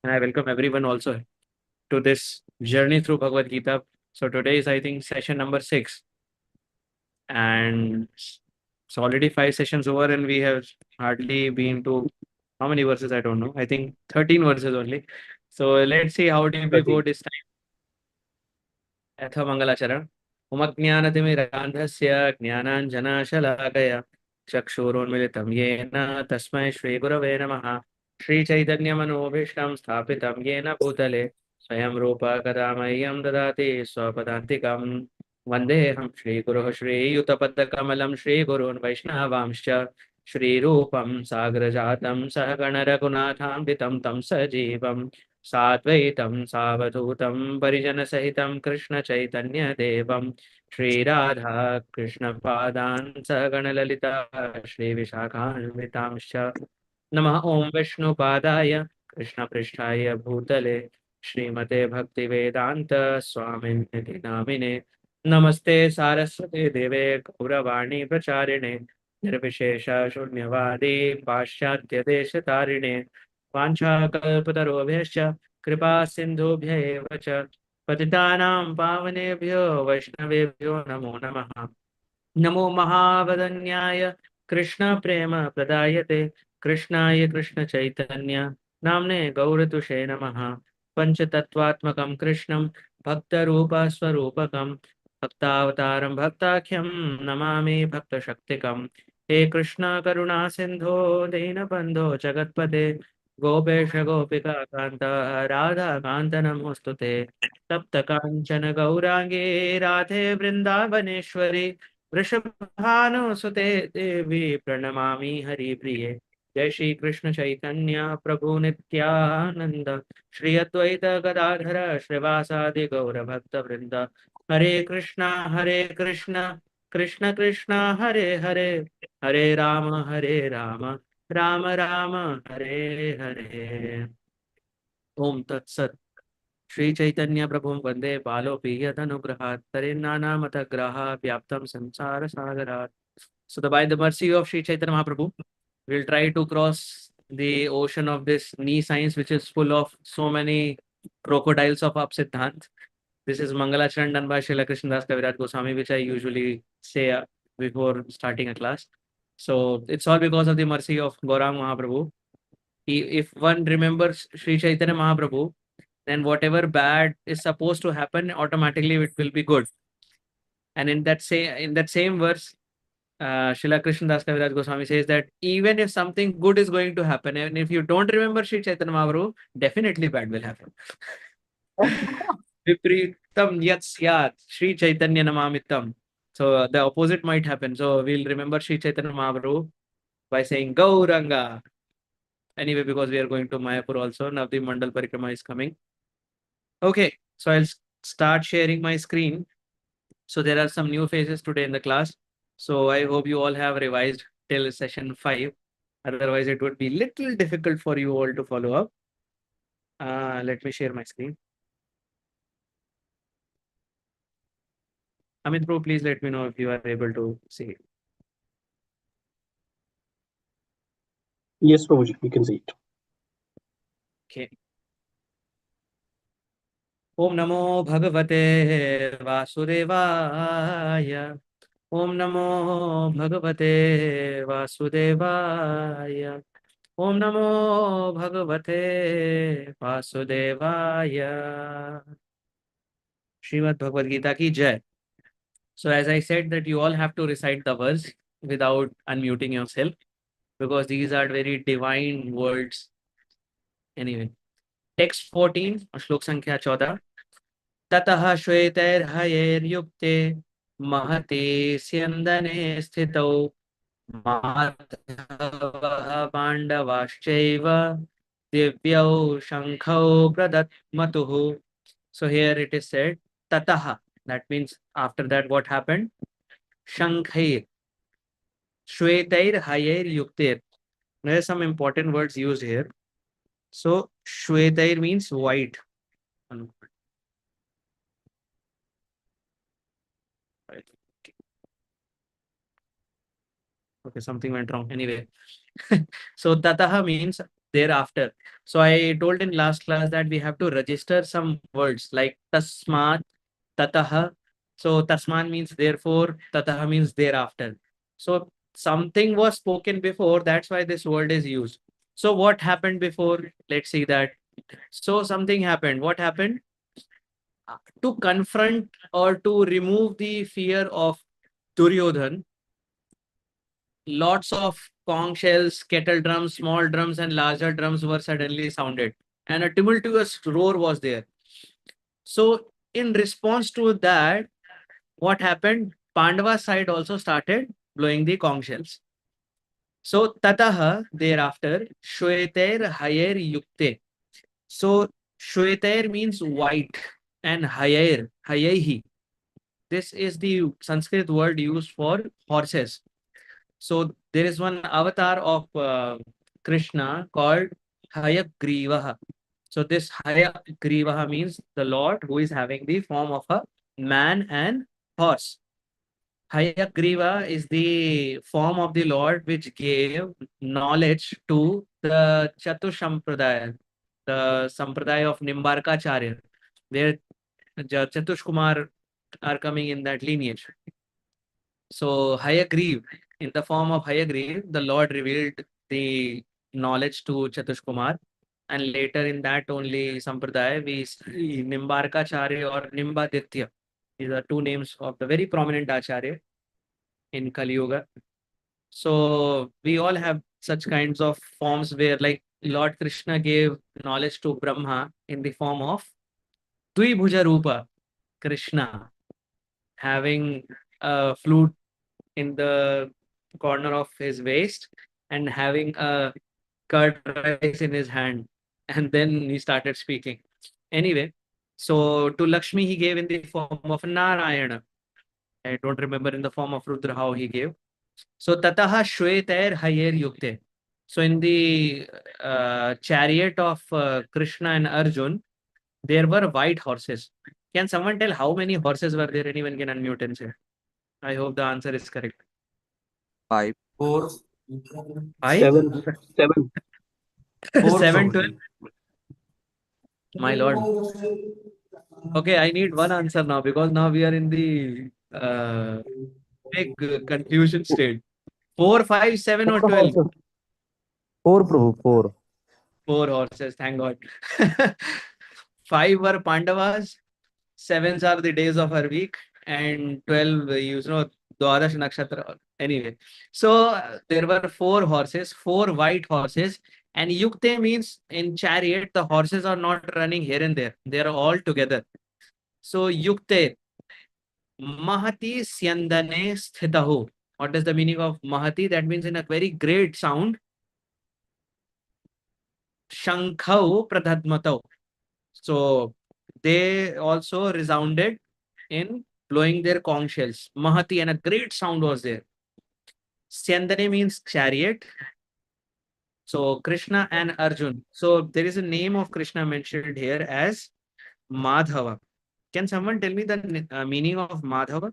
and I welcome everyone also to this journey through Bhagavad Gita. So today is, I think, session number 6, and it's already 5 sessions over, and we have hardly been to how many verses? I don't know. I think 13 verses only. So let's see how deep we go 13. this time. अथ मङ्गलाचरण उमज्ञानतिमिरान्धस्य ज्ञानाञ्जनशलाकया चक्षुरुन्मिलितं येन तस्मै श्रीगुरवे नमः। श्रीचैतन्यमनोभीष्टं स्थापितं येन भूतले स्वयं रूप कदा मह्यं ददाति स्वपदान्तिकं। वन्देऽहं श्रीगुरुः श्रीयुतपद्मकमलं श्रीगुरून् वैष्णवांश्च श्रीरूपं सागरजातं सहगणरघुनाथान्वितं तं सजीवम् साद्वैतं सावधूतं परिजनसहितं कृष्णचैतन्यदेवं श्रीराधा कृष्णपादान् सगणललिता श्रीविशाखान्वितांश्च नमः ॐ विष्णुपादाय कृष्णपृष्ठाय भूतले श्रीमते भक्तिवेदान्त स्वामिनिति नामिने नमस्ते सारस्वते देवे गौरवाणी प्रचारिणे निर्विशेष शून्यवादी पाश्चात्यदेशतारिणे वाञ्छाकल्पतरुभ्यश्च कृपा सिन्धुभ्य एव च पतितानां पावनेभ्यो वैष्णवेभ्यो नमो नमः। नमो महावदन्याय कृष्ण प्रेम प्रदायते कृष्णाय कृष्ण चैतन्य नाम्ने गौरतुषे नमः। पंचतत्वात्मकं कृष्णं भक्तरूप स्वरूपकं भक्तावतारं भक्ताख्यं नमामि भक्तशक्तिकं। हे कृष्ण करुणा सिंधो दीनबंधो जगत्पते गोपेश गोपिका कांत राधा कांत नमोस्तुते। तप्त कांचन गौरांगे राधे वृंदावनेश्वरी वृषभानुसुते देवी प्रणमामि हरिप्रिये। जय श्री कृष्ण चैतन्य प्रभु नित्यानंद श्री अद्वैत गदाधर श्रीवासादि गौर भक्त वृंद। हरे कृष्णा कृष्ण कृष्ण हरे हरे हरे राम राम राम हरे हरे। ओम तत्सत। श्री चैतन्य प्रभु वंदे बालोऽपि यदनुग्रहात् तरेन्नानामतग्रहाः व्याप्तं संसार सागरात्। So by the mercy of Sri Chaitanya Mahaprabhu, we'll try to cross the ocean of this knee science, which is full of so many crocodiles of Apsiddhant. This is Mangalacharan done by Srila Krishnadas Kaviraj Goswami, which I usually say before starting a class. So it's all because of the mercy of Gaurang Mahaprabhu. If one remembers Sri Chaitanya Mahaprabhu, then whatever bad is supposed to happen, automatically it will be good. And in that same verse, Srila Krishnadas Kaviraj Goswami says that even if something good is going to happen, and if you don't remember Sri Chaitanya Mahaprabhu, definitely bad will happen. Vipritam yat syat Sri Chaitanya namamitam. So the opposite might happen. So we'll remember Sri Chaitanya Mahaprabhu by saying Gauranga. Anyway, because we are going to Mayapur also, Navdi Mandal Parikrama is coming. Okay, so I'll start sharing my screen. So there are some new faces today in the class. So I hope you all have revised till session 5. Otherwise, it would be little difficult for you all to follow up. Let me share my screen. Amit Bro, please let me know if you are able to see it. Yes, Prabhuji, we can see it. Okay. Om Namo Bhagavate Vasudevaya. Om Namo Bhagavate Vasudevaya. Om Namo Bhagavate Vasudevaya. Srimad Bhagavad Gita ki jai. So as I said that you all have to recite the verse without unmuting yourself because these are very divine words. Anyway, text 14, श्लोक संख्या 14. ततः श्वेतैर्हयैर्युक्ते महते स्यन्दने स्थितौ माधवः पाण्डवाश्चैव दिव्यौ शङ्खौ प्रदत्मतुः. So here it is said tataha. That means after that what happened? Shankhair, Shwetair, Hayair, Yuktir. There are some important words used here. So Shwetair means white. Okay, something went wrong. Anyway, so tataha means thereafter. So I told in last class that we have to register some words like tasmat, tataha. So tasman means therefore, tataha means thereafter. So something was spoken before, that's why this word is used. So what happened before? Let's see that. So something happened. What happened? To confront or to remove the fear of Duryodhan, lots of conch shells, kettle drums, small drums, and larger drums were suddenly sounded, and a tumultuous roar was there. So, in response to that, what happened? Pandava side also started blowing the conch shells. So, tataha thereafter, shweter hayer yukte. So, shweter means white, and hayer, hayehi. This is the Sanskrit word used for horses. So there is one avatar of Krishna called Hayagrivaha. So this Hayagrivaha means the Lord who is having the form of a man and horse. Hayagriva is the form of the Lord which gave knowledge to the Chatushampradaya, the Sampradaya of Nimbarkacharya, where Chatush Kumar are coming in that lineage. So Hayagriv, in the form of Hayagriv, the Lord revealed the knowledge to Chatush Kumar. And later in that only Sampradaya, we see Nimbarkacharya or Nimbaditya. These are two names of the very prominent Acharya in Kali Yuga. So we all have such kinds of forms where like Lord Krishna gave knowledge to Brahma in the form of Dvibhuja Rupa, Krishna, having a flute in the corner of his waist and having a curd rice in his hand. And then he started speaking. Anyway, so to Lakshmi, he gave in the form of Narayana. I don't remember in the form of Rudra how he gave. So Tataha Shwetair Hayer Yukte. So in the chariot of Krishna and Arjun, there were white horses. Can someone tell how many horses were there? Anyone can unmute and say. I hope the answer is correct. Five. Four. Five? Seven. Seven. Four, Seven, 12? Prabhuji. My lord. Okay, I need one answer now because now we are in the big confusion state. 4, 5, 7, or Four 12? horses. Four, Prabhu. Four. 4 horses, thank God. 5 were Pandavas, 7s are the days of our week, and 12, Dwadash Nakshatra. Anyway, so there were 4 horses, 4 white horses, and Yukte means in chariot, the horses are not running here and there, they are all together. So, Yukte, Mahati Syandane Sthitahu. What is the meaning of Mahati? That means in a very great sound. Shankhau Pradhatmatau. So they also resounded in blowing their conch shells. Mahati, and a great sound was there. Syandane means chariot. So Krishna and Arjun. So there is a name of Krishna mentioned here as Madhava. Can someone tell me the meaning of Madhava?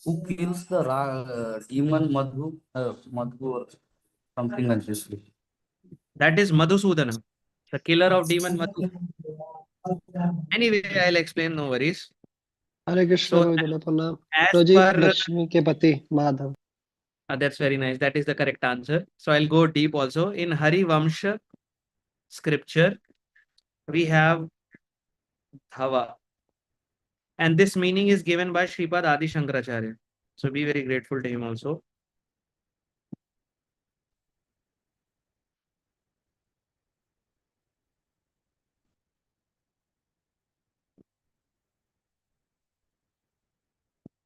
Who kills the demon Madhu? Madhu or something like this. That is Madhusudana, the killer of demon Madhu. Anyway, I'll explain, no worries. Hare Krishna So, Bhagavad Pranam. as Roji per, Lakshmi ke pati Madhav. that's very nice. That is the correct answer. So, I'll go deep also. In Hari Vamsha scripture, we have Dhava. And this meaning is given by Sripad Adi Shankaracharya. So, be very grateful to him also.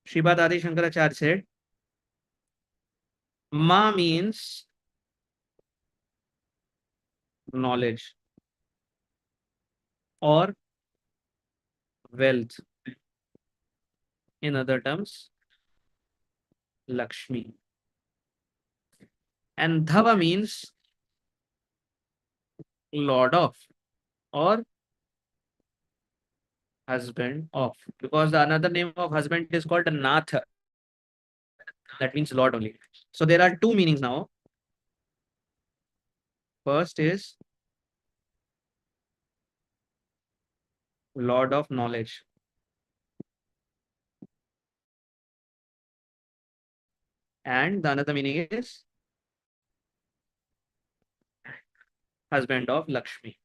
Sripad Adi Shankaracharya said, Ma means knowledge or wealth. In other terms, Lakshmi. And Dhava means Lord of or husband of. Because the another name of husband is called Nath. That means Lord only. So there are two meanings now. First is Lord of Knowledge. And the another meaning is husband of Lakshmi.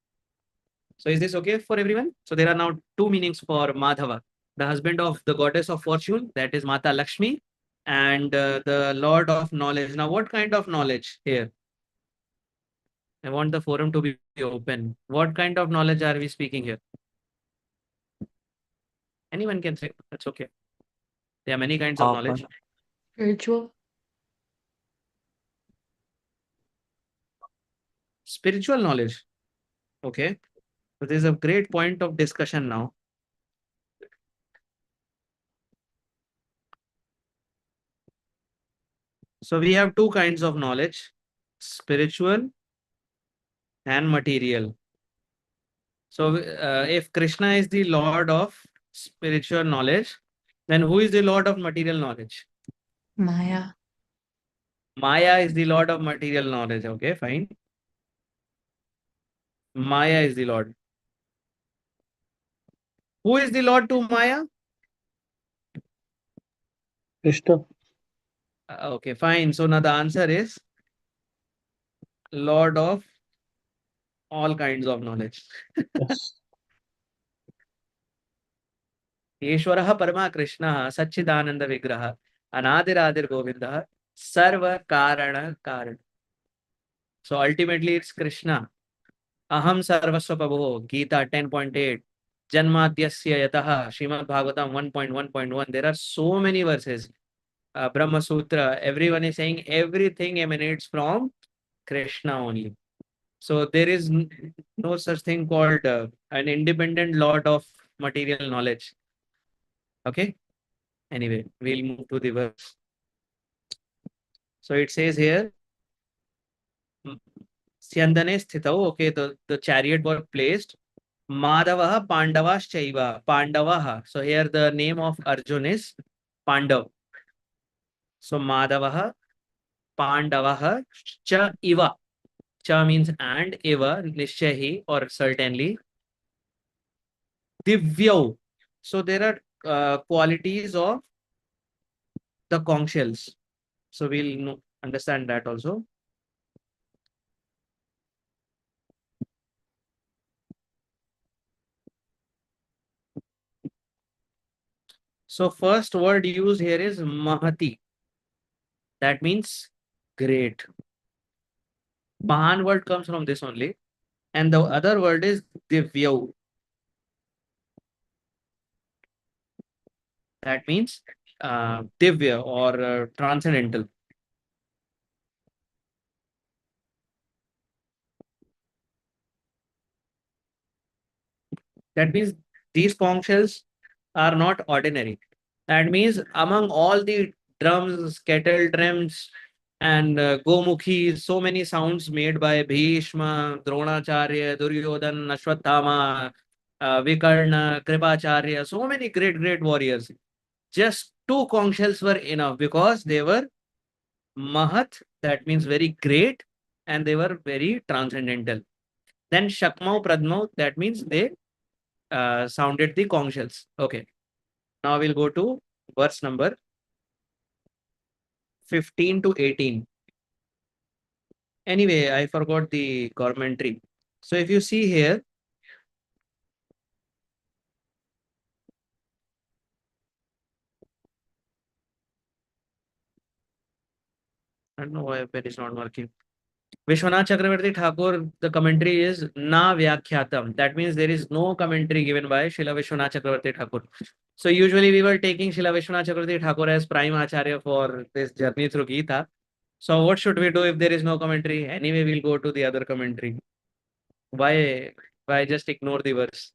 So is this okay for everyone? So there are now two meanings for Madhava. The husband of the goddess of fortune, that is Mata Lakshmi, and the Lord of knowledge. Now, what kind of knowledge here? I want the forum to be open. What kind of knowledge are we speaking here? Anyone can say, that's okay. There are many kinds of knowledge. Spiritual. Spiritual knowledge. Okay. So this is a great point of discussion now. So we have two kinds of knowledge, spiritual and material. So if Krishna is the Lord of spiritual knowledge, then who is the Lord of material knowledge? Maya. Maya is the Lord of material knowledge. Okay, fine. Maya is the Lord. Who is the Lord to Maya? Krishna. Okay, fine. So now the answer is Lord of all kinds of knowledge. Yes. ईश्वरः परमा कृष्णः सच्चिदानंद विग्रह अनादिरादिर गोविंदः सर्व कारण कारण. So ultimately it's Krishna. Aham sarvasva prabho. Gita 10.8. Janmadhyasya yatah. Srimad Bhagavatam 1.1.1. There are so many verses. Brahma Sutra. Everyone is saying everything emanates from Krishna only. So there is no such thing called an independent lord of material knowledge. Okay. Anyway, we'll move to the verse. So it says here, Syandane sthitau. Okay, the chariot was placed. Madhavaha Pandavaschaiva. Pandavaha. So here the name of Arjun is Pandav. So Madhavaha Pandavaha Cha Iva. Cha means and Iva, Nishchahi or certainly. Divyau. So there are qualities of the conch shells. So we'll understand that also. So first word used here is Mahati. That means great. Mahan word comes from this only. And the other word is Divyau. That means Divya or transcendental. That means these conch shells are not ordinary. That means among all the drums, kettle drums, and Gomukhi, so many sounds made by Bhishma, Dronacharya, Duryodhan, Ashwatthama, Vikarna, Kripacharya, so many great warriors. Just two conch shells were enough because they were Mahat, that means very great, and they were very transcendental. Then Shakmau, Pradmau, that means they sounded the conch shells. Okay. Now we'll go to verse number 15 to 18. Anyway, I forgot the commentary. So if you see here, I don't know why pen is not working. Vishwanath Chakravarti Thakur, the commentary is Na Vyakhyatam. That means there is no commentary given by Srila Vishwanath Chakravarti Thakur. So usually we were taking Srila Vishwanath Chakravarti Thakur as prime acharya for this journey through Gita. So what should we do if there is no commentary? Anyway, we'll go to the other commentary. Why just ignore the verse?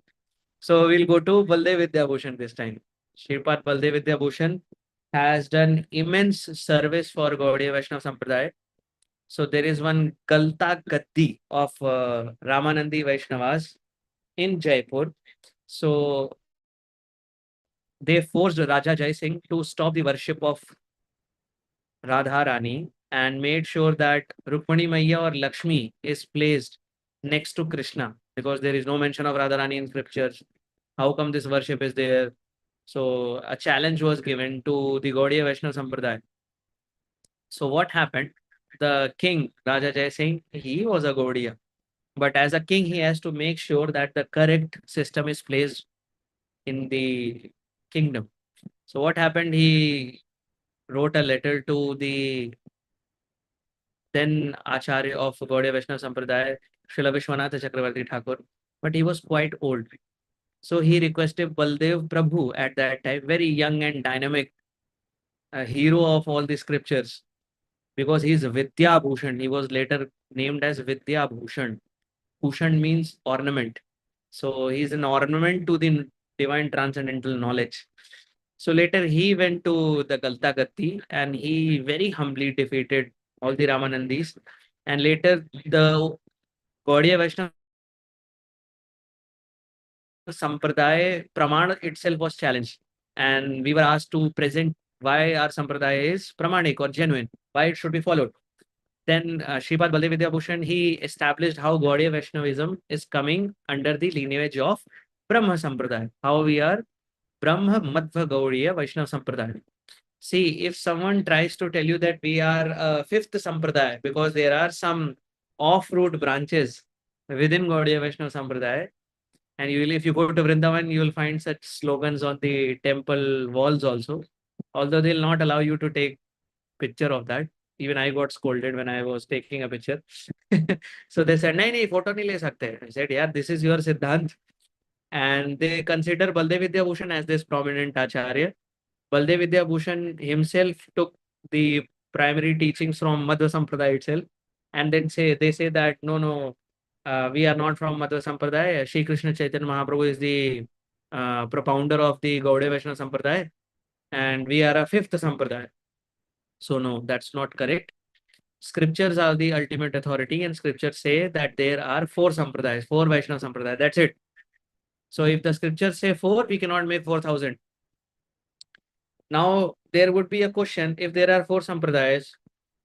So we'll go to Baldev Vidyabhushan this time. Shripad Baldev Vidyabhushan has done immense service for Gaudiya Vaishnava Sampradaya. So there is one Kalta Gatti of Ramanandi Vaishnavas in Jaipur. So they forced Raja Jai Singh to stop the worship of Radha Rani and made sure that Rukmani Maiya or Lakshmi is placed next to Krishna, because there is no mention of Radharani in scriptures. How come this worship is there? So a challenge was given to the Gaudiya Vaishnava Sampradaya. So what happened? The king, Raja Jai Singh, he was a Gaudiya. But as a king, he has to make sure that the correct system is placed in the kingdom. So what happened? He wrote a letter to the then Acharya of Gaudiya Vaishnava Sampradaya, Srila Vishwanath Chakravarti Thakur, but he was quite old. So he requested Baldev Prabhu at that time, very young and dynamic, hero of all the scriptures, because he is Vidya Bhushan. He was later named as Vidya Bhushan. Bhushan means ornament. So he is an ornament to the divine transcendental knowledge. So later he went to the Galta Gatti and he very humbly defeated all the Ramanandis. And later the Gaudiya Vaishnava Sampradaya Praman itself was challenged. And we were asked to present why our Sampradaya is Pramanik or genuine, why it should be followed. Then Sripad Baldev Vidya Bhushan, he established how Gaudiya Vaishnavism is coming under the lineage of Brahma Sampradaya. How we are Brahma Madhva Gaudiya Vaishnava Sampradaya. See, if someone tries to tell you that we are a fifth Sampradaya, because there are some off-root branches within Gaudiya Vaishnava Sampradaya, and you will, if you go to Vrindavan, you will find such slogans on the temple walls also. Although they'll not allow you to take picture of that. Even I got scolded when I was taking a picture. So they said, "नहीं नहीं photo नहीं ले सकते." I said, "Yeah, this is your Siddhant." And they consider Baldev Vidya Bhushan as this prominent acharya. Baldev Vidya Bhushan himself took the primary teachings from Madhva Sampradaya itself, and then they say that no, we are not from Madhva Sampradaya. Shri Krishna Chaitanya Mahaprabhu is the propounder of the Gaudiya Vaishnava Sampradaya, and we are a fifth Sampradaya. So no, that's not correct. Scriptures are the ultimate authority, and scriptures say that there are four Sampradayas, four Vaishnava Sampradaya. That's it. So if the scriptures say four, we cannot make 4,000. Now there would be a question: if there are four Sampradayas,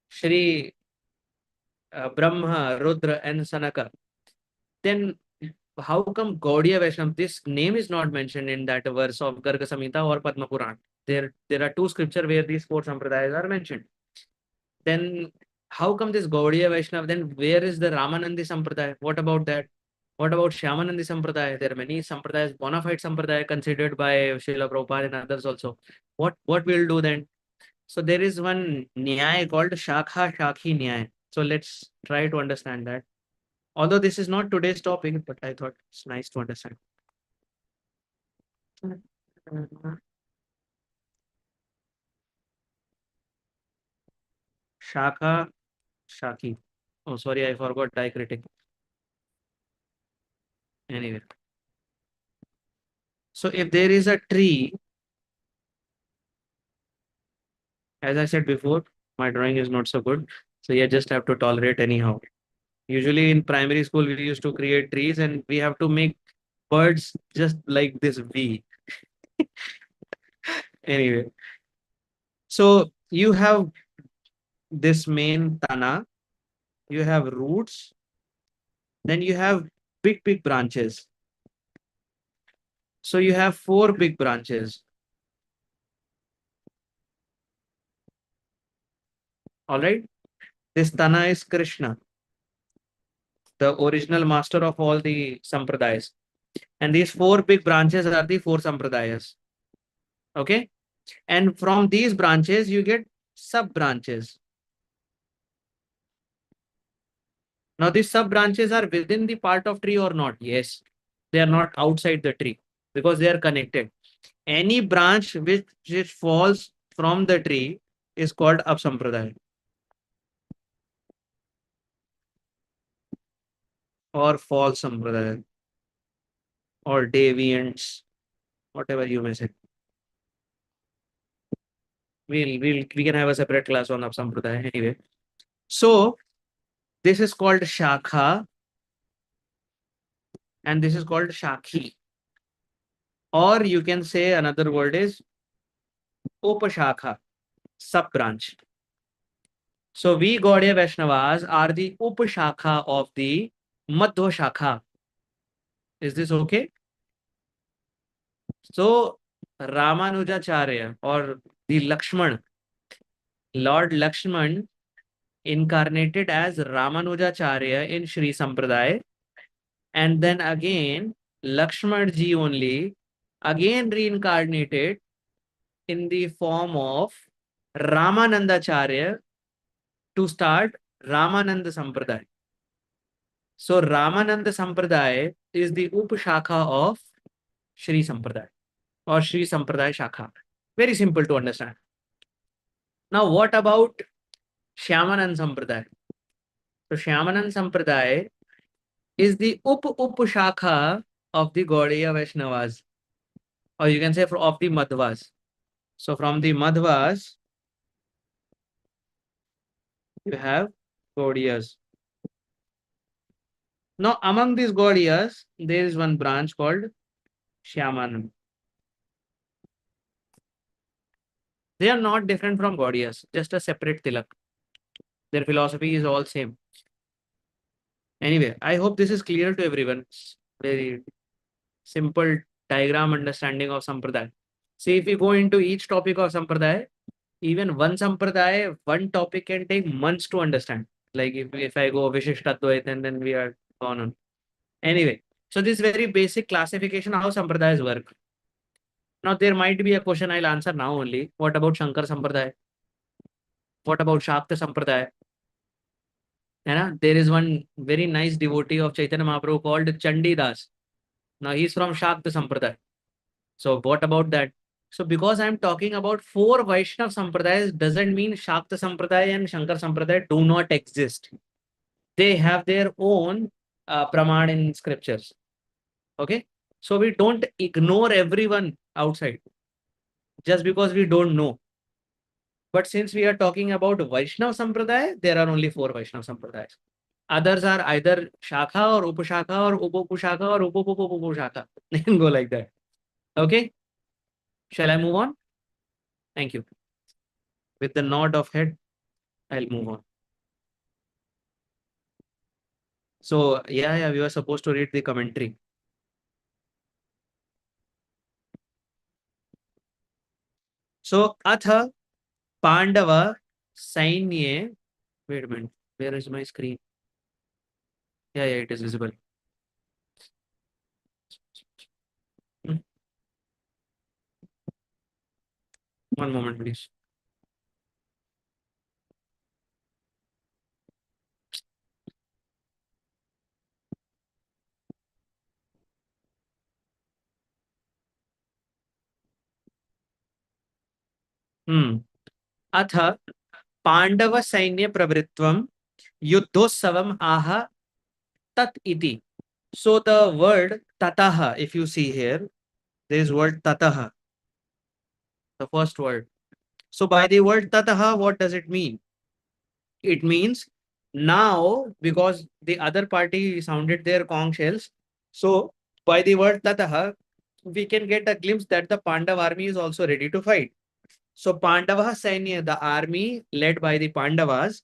Shri Brahma, Rudra, and Sanaka, then how come Gaudiya Vaishnava? This name is not mentioned in that verse of Garga Samhita or Padma Puran. There are two scriptures where these four Sampradayas are mentioned. Then how come this Gaudiya Vaishnava? Then where is the Ramanandi Sampradaya? What about that? What about Shyamanandi Sampradaya? There are many Sampradayas, bona fide Sampradaya considered by Srila Prabhupada and others also. What we'll do then? So there is one Nyaya called Shakha Shakhi Nyaya. So let's try to understand that. Although this is not today's topic, but I thought it's nice to understand. Shakha Shakhi. Oh, sorry, I forgot diacritic. Anyway. So if there is a tree, as I said before, my drawing is not so good. So you just have to tolerate anyhow. Usually in primary school, we used to create trees and we have to make birds just like this V. Anyway, so you have this main tana, you have roots, then you have big branches. So you have four big branches. All right. This tana is Krishna, the original master of all the sampradayas. And these four big branches are the four sampradayas. Okay. And from these branches, you get sub branches. Now, these sub branches are within the part of tree or not? Yes. They are not outside the tree because they are connected. Any branch which falls from the tree is called Apsampradaya or false Sampradaya or deviants, whatever you may say. We can have a separate class on Apsampradaya anyway. So this is called Shakha and this is called Shakhi. Or you can say another word is Upashakha, sub branch. So we Gaudiya Vaishnavas are the Upashakha of the Madhva Shakha. Is this okay? So Ramanujacharya or the Lakshman, Lord Lakshman incarnated as Ramanujacharya in Sri Sampradaya, and then again Lakshman ji only again reincarnated in the form of Ramanandacharya to start Ramananda Sampradaya. So Ramananda Sampradaya is the Upashakha of Sri Sampradaya or Sri Sampradaya Shakha. Very simple to understand. Now what about Shyamanand Sampradaya? So Shyamanand Sampradaya is the Upashakha of the Gaudiya Vaishnavas, or you can say of the Madhvas. So from the Madhvas, you have Gaudiyas. Now among these Gaudiyas, there is one branch called Shyamanand. They are not different from Gaudiyas, just a separate tilak. Their philosophy is all same. Anyway, I hope this is clear to everyone. Very simple diagram understanding of Sampradaya. See, if we go into each topic of Sampradaya, even one Sampradaya, one topic can take months to understand. Like if I go Vishishtatvaita and then we are gone on. Anyway, so this very basic classification how Sampradayas work. Now there might be a question I'll answer now only. What about Shankar Sampradaya? What about Shakta Sampradaya? There is one very nice devotee of Chaitanya Mahaprabhu called Chandi Das. Now he's from Shakta Sampradaya. So what about that? So because I'm talking about four Vaishnav Sampradayas doesn't mean Shakta Sampradaya and Shankar Sampradaya do not exist. They have their own praman in scriptures. Okay. So we don't ignore everyone outside just because we don't know. But since we are talking about Vaishnav Sampradaya, there are only four Vaishnav Sampradayas. Others are either Shakha or Upashakha or Upapushakha or Upapupupushakha. They can go like that. Okay. Shall I move on? Thank you. With the nod of head, I'll move on. So, yeah, we were supposed to read the commentary. So, Atha Pandava Sainye. Wait a minute. Where is my screen? Yeah, it is visible. One moment, please. अथ पांडव सैन्य प्रवृत्वम युद्धोत्सवम आह tat iti. So the word tataha, if you see here, there is word tataha, the first word. So by the word tataha, what does it mean? It means now, because the other party sounded their conch shells, so by the word tataha, we can get a glimpse that the Pandav army is also ready to fight. So Pandava Sainya, the army led by the Pandavas,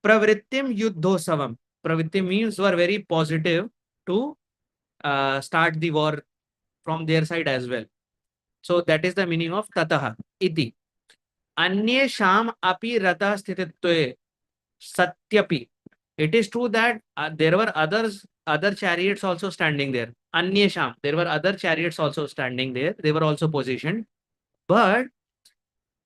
Pravrittim Yuddhosavam. Pravritti means were very positive to start the war from their side as well. So that is the meaning of tataha iti. Anye sham api rata sthititve satyapi. It is true that there were other chariots also standing there. Anye sham. There were other chariots also standing there. They were also positioned. But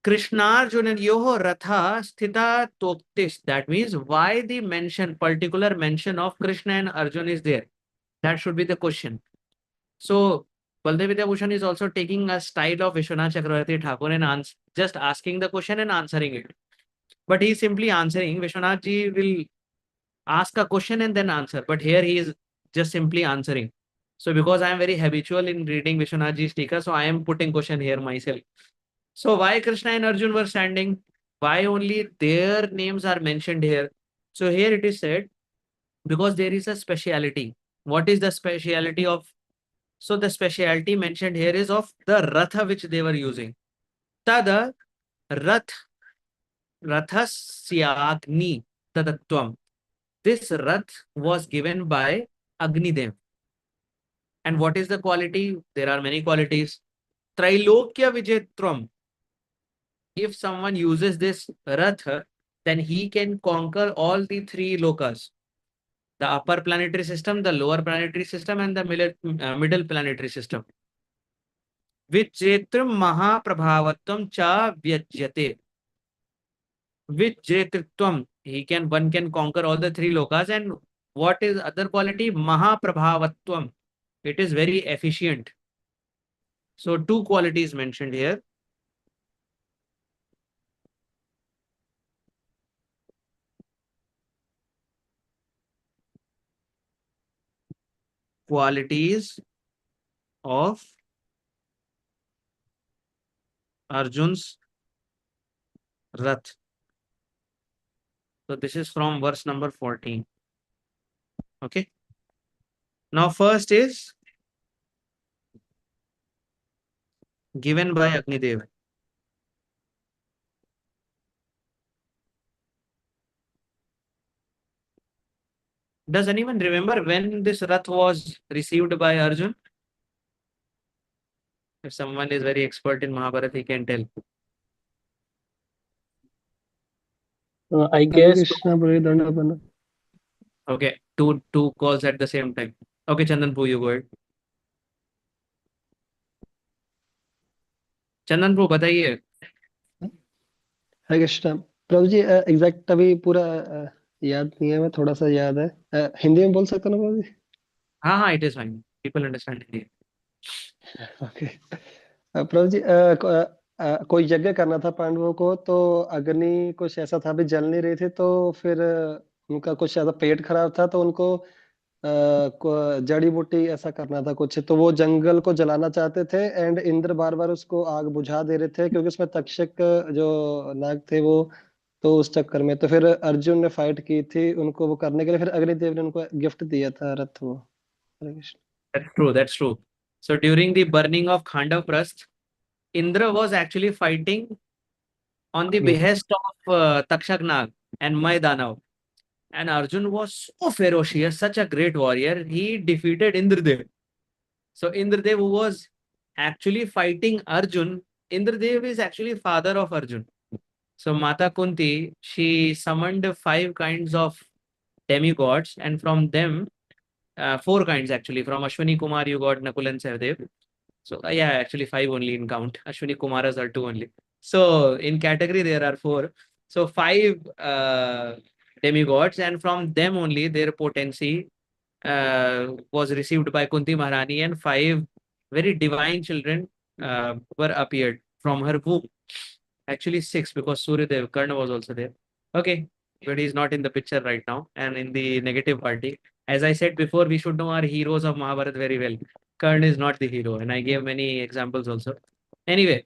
Krishnarjuna yoho ratha sthita toktis. That means why the particular mention of Krishna and Arjuna is there. That should be the question. So Baldev Vidyabhushan is also taking a style of Vishwanath Chakravarti Thakur and just asking the question and answering it. But he is simply answering. Vishwanath ji will ask a question and then answer. But here he is just simply answering. So because I am very habitual in reading Vishwanath ji's tika, so I am putting question here myself. So why Krishna and Arjun were standing? Why only their names are mentioned here? So here it is said, because there is a speciality. What is the speciality of? So the speciality mentioned here is of the ratha which they were using. Tada rath Rathasyagni tadatvam. This Rath was given by Agni Dev. And what is the quality? There are many qualities. Trailokya Vijetram. If someone uses this Rath, then he can conquer all the three lokas: the upper planetary system, the lower planetary system, and the middle planetary system. Vijetram Mahaprabhavatvam cha vyajyate. Vijetritvam. One can conquer all the three lokas. And what is other quality? Mahaprabhavatvam. It is very efficient. So two qualities mentioned here. Qualities of Arjun's Rath. So this is from verse number 14. Okay. Now first is given by Agnidev. Does anyone remember when this Rath was received by Arjun? If someone is very expert in Mahabharata, he can tell. I Hare guess. Krishna, Bhare Dandapana. Okay, two calls at the same time. Okay, Chandanpu, you go ahead. Chandanpu, बताइए. हरे कृष्णा प्रभु जी exact अभी पूरा याद नहीं है मैं थोड़ा सा याद है हिंदी में बोल सकता हूँ ना प्रभु जी हाँ, it is fine. People understand Hindi. Okay Prabhu ji कोई यज्ञ करना था पांडवों को तो अग्नि कुछ ऐसा था भी जल नहीं रही थी तो फिर उनका कुछ ऐसा पेट खराब था तो उनको जड़ी बूटी ऐसा करना था कुछ तो वो जंगल को जलाना चाहते थे एंड इंद्र बार बार उसको आग बुझा दे रहे थे क्योंकि उसमें तक्षक जो नाग थे वो तो उस चक्कर में तो फिर अर्जुन ने फाइट की थी उनको वो करने के लिए फिर अग्निदेव ने उनको गिफ्ट दिया था रथ वो हरे Krishna That's true. That's true. So during the burning of Khandav Prasth, Indra was actually fighting on the behest of Takshak Nag and Maidanav. And Arjun was so ferocious, such a great warrior. He defeated Indradev. So Indradev, who was actually fighting Arjun, Indradev is actually father of Arjun. So Mata Kunti, she summoned 5 kinds of demigods, and from them, 4 kinds actually. From Ashwini Kumar, you got Nakul and Sahdev. So yeah, actually 5 only in count. Ashwini Kumaras are 2 only. So in category there are 4. So 5 demigods, and from them only their potency was received by Kunti Maharani, and 5 very divine children were appeared from her womb. Actually 6, because Suryadev, Karna was also there. Okay, but he's not in the picture right now and in the negative party. As I said before, we should know our heroes of Mahabharata very well. Karna is not the hero, and I gave many examples also. Anyway,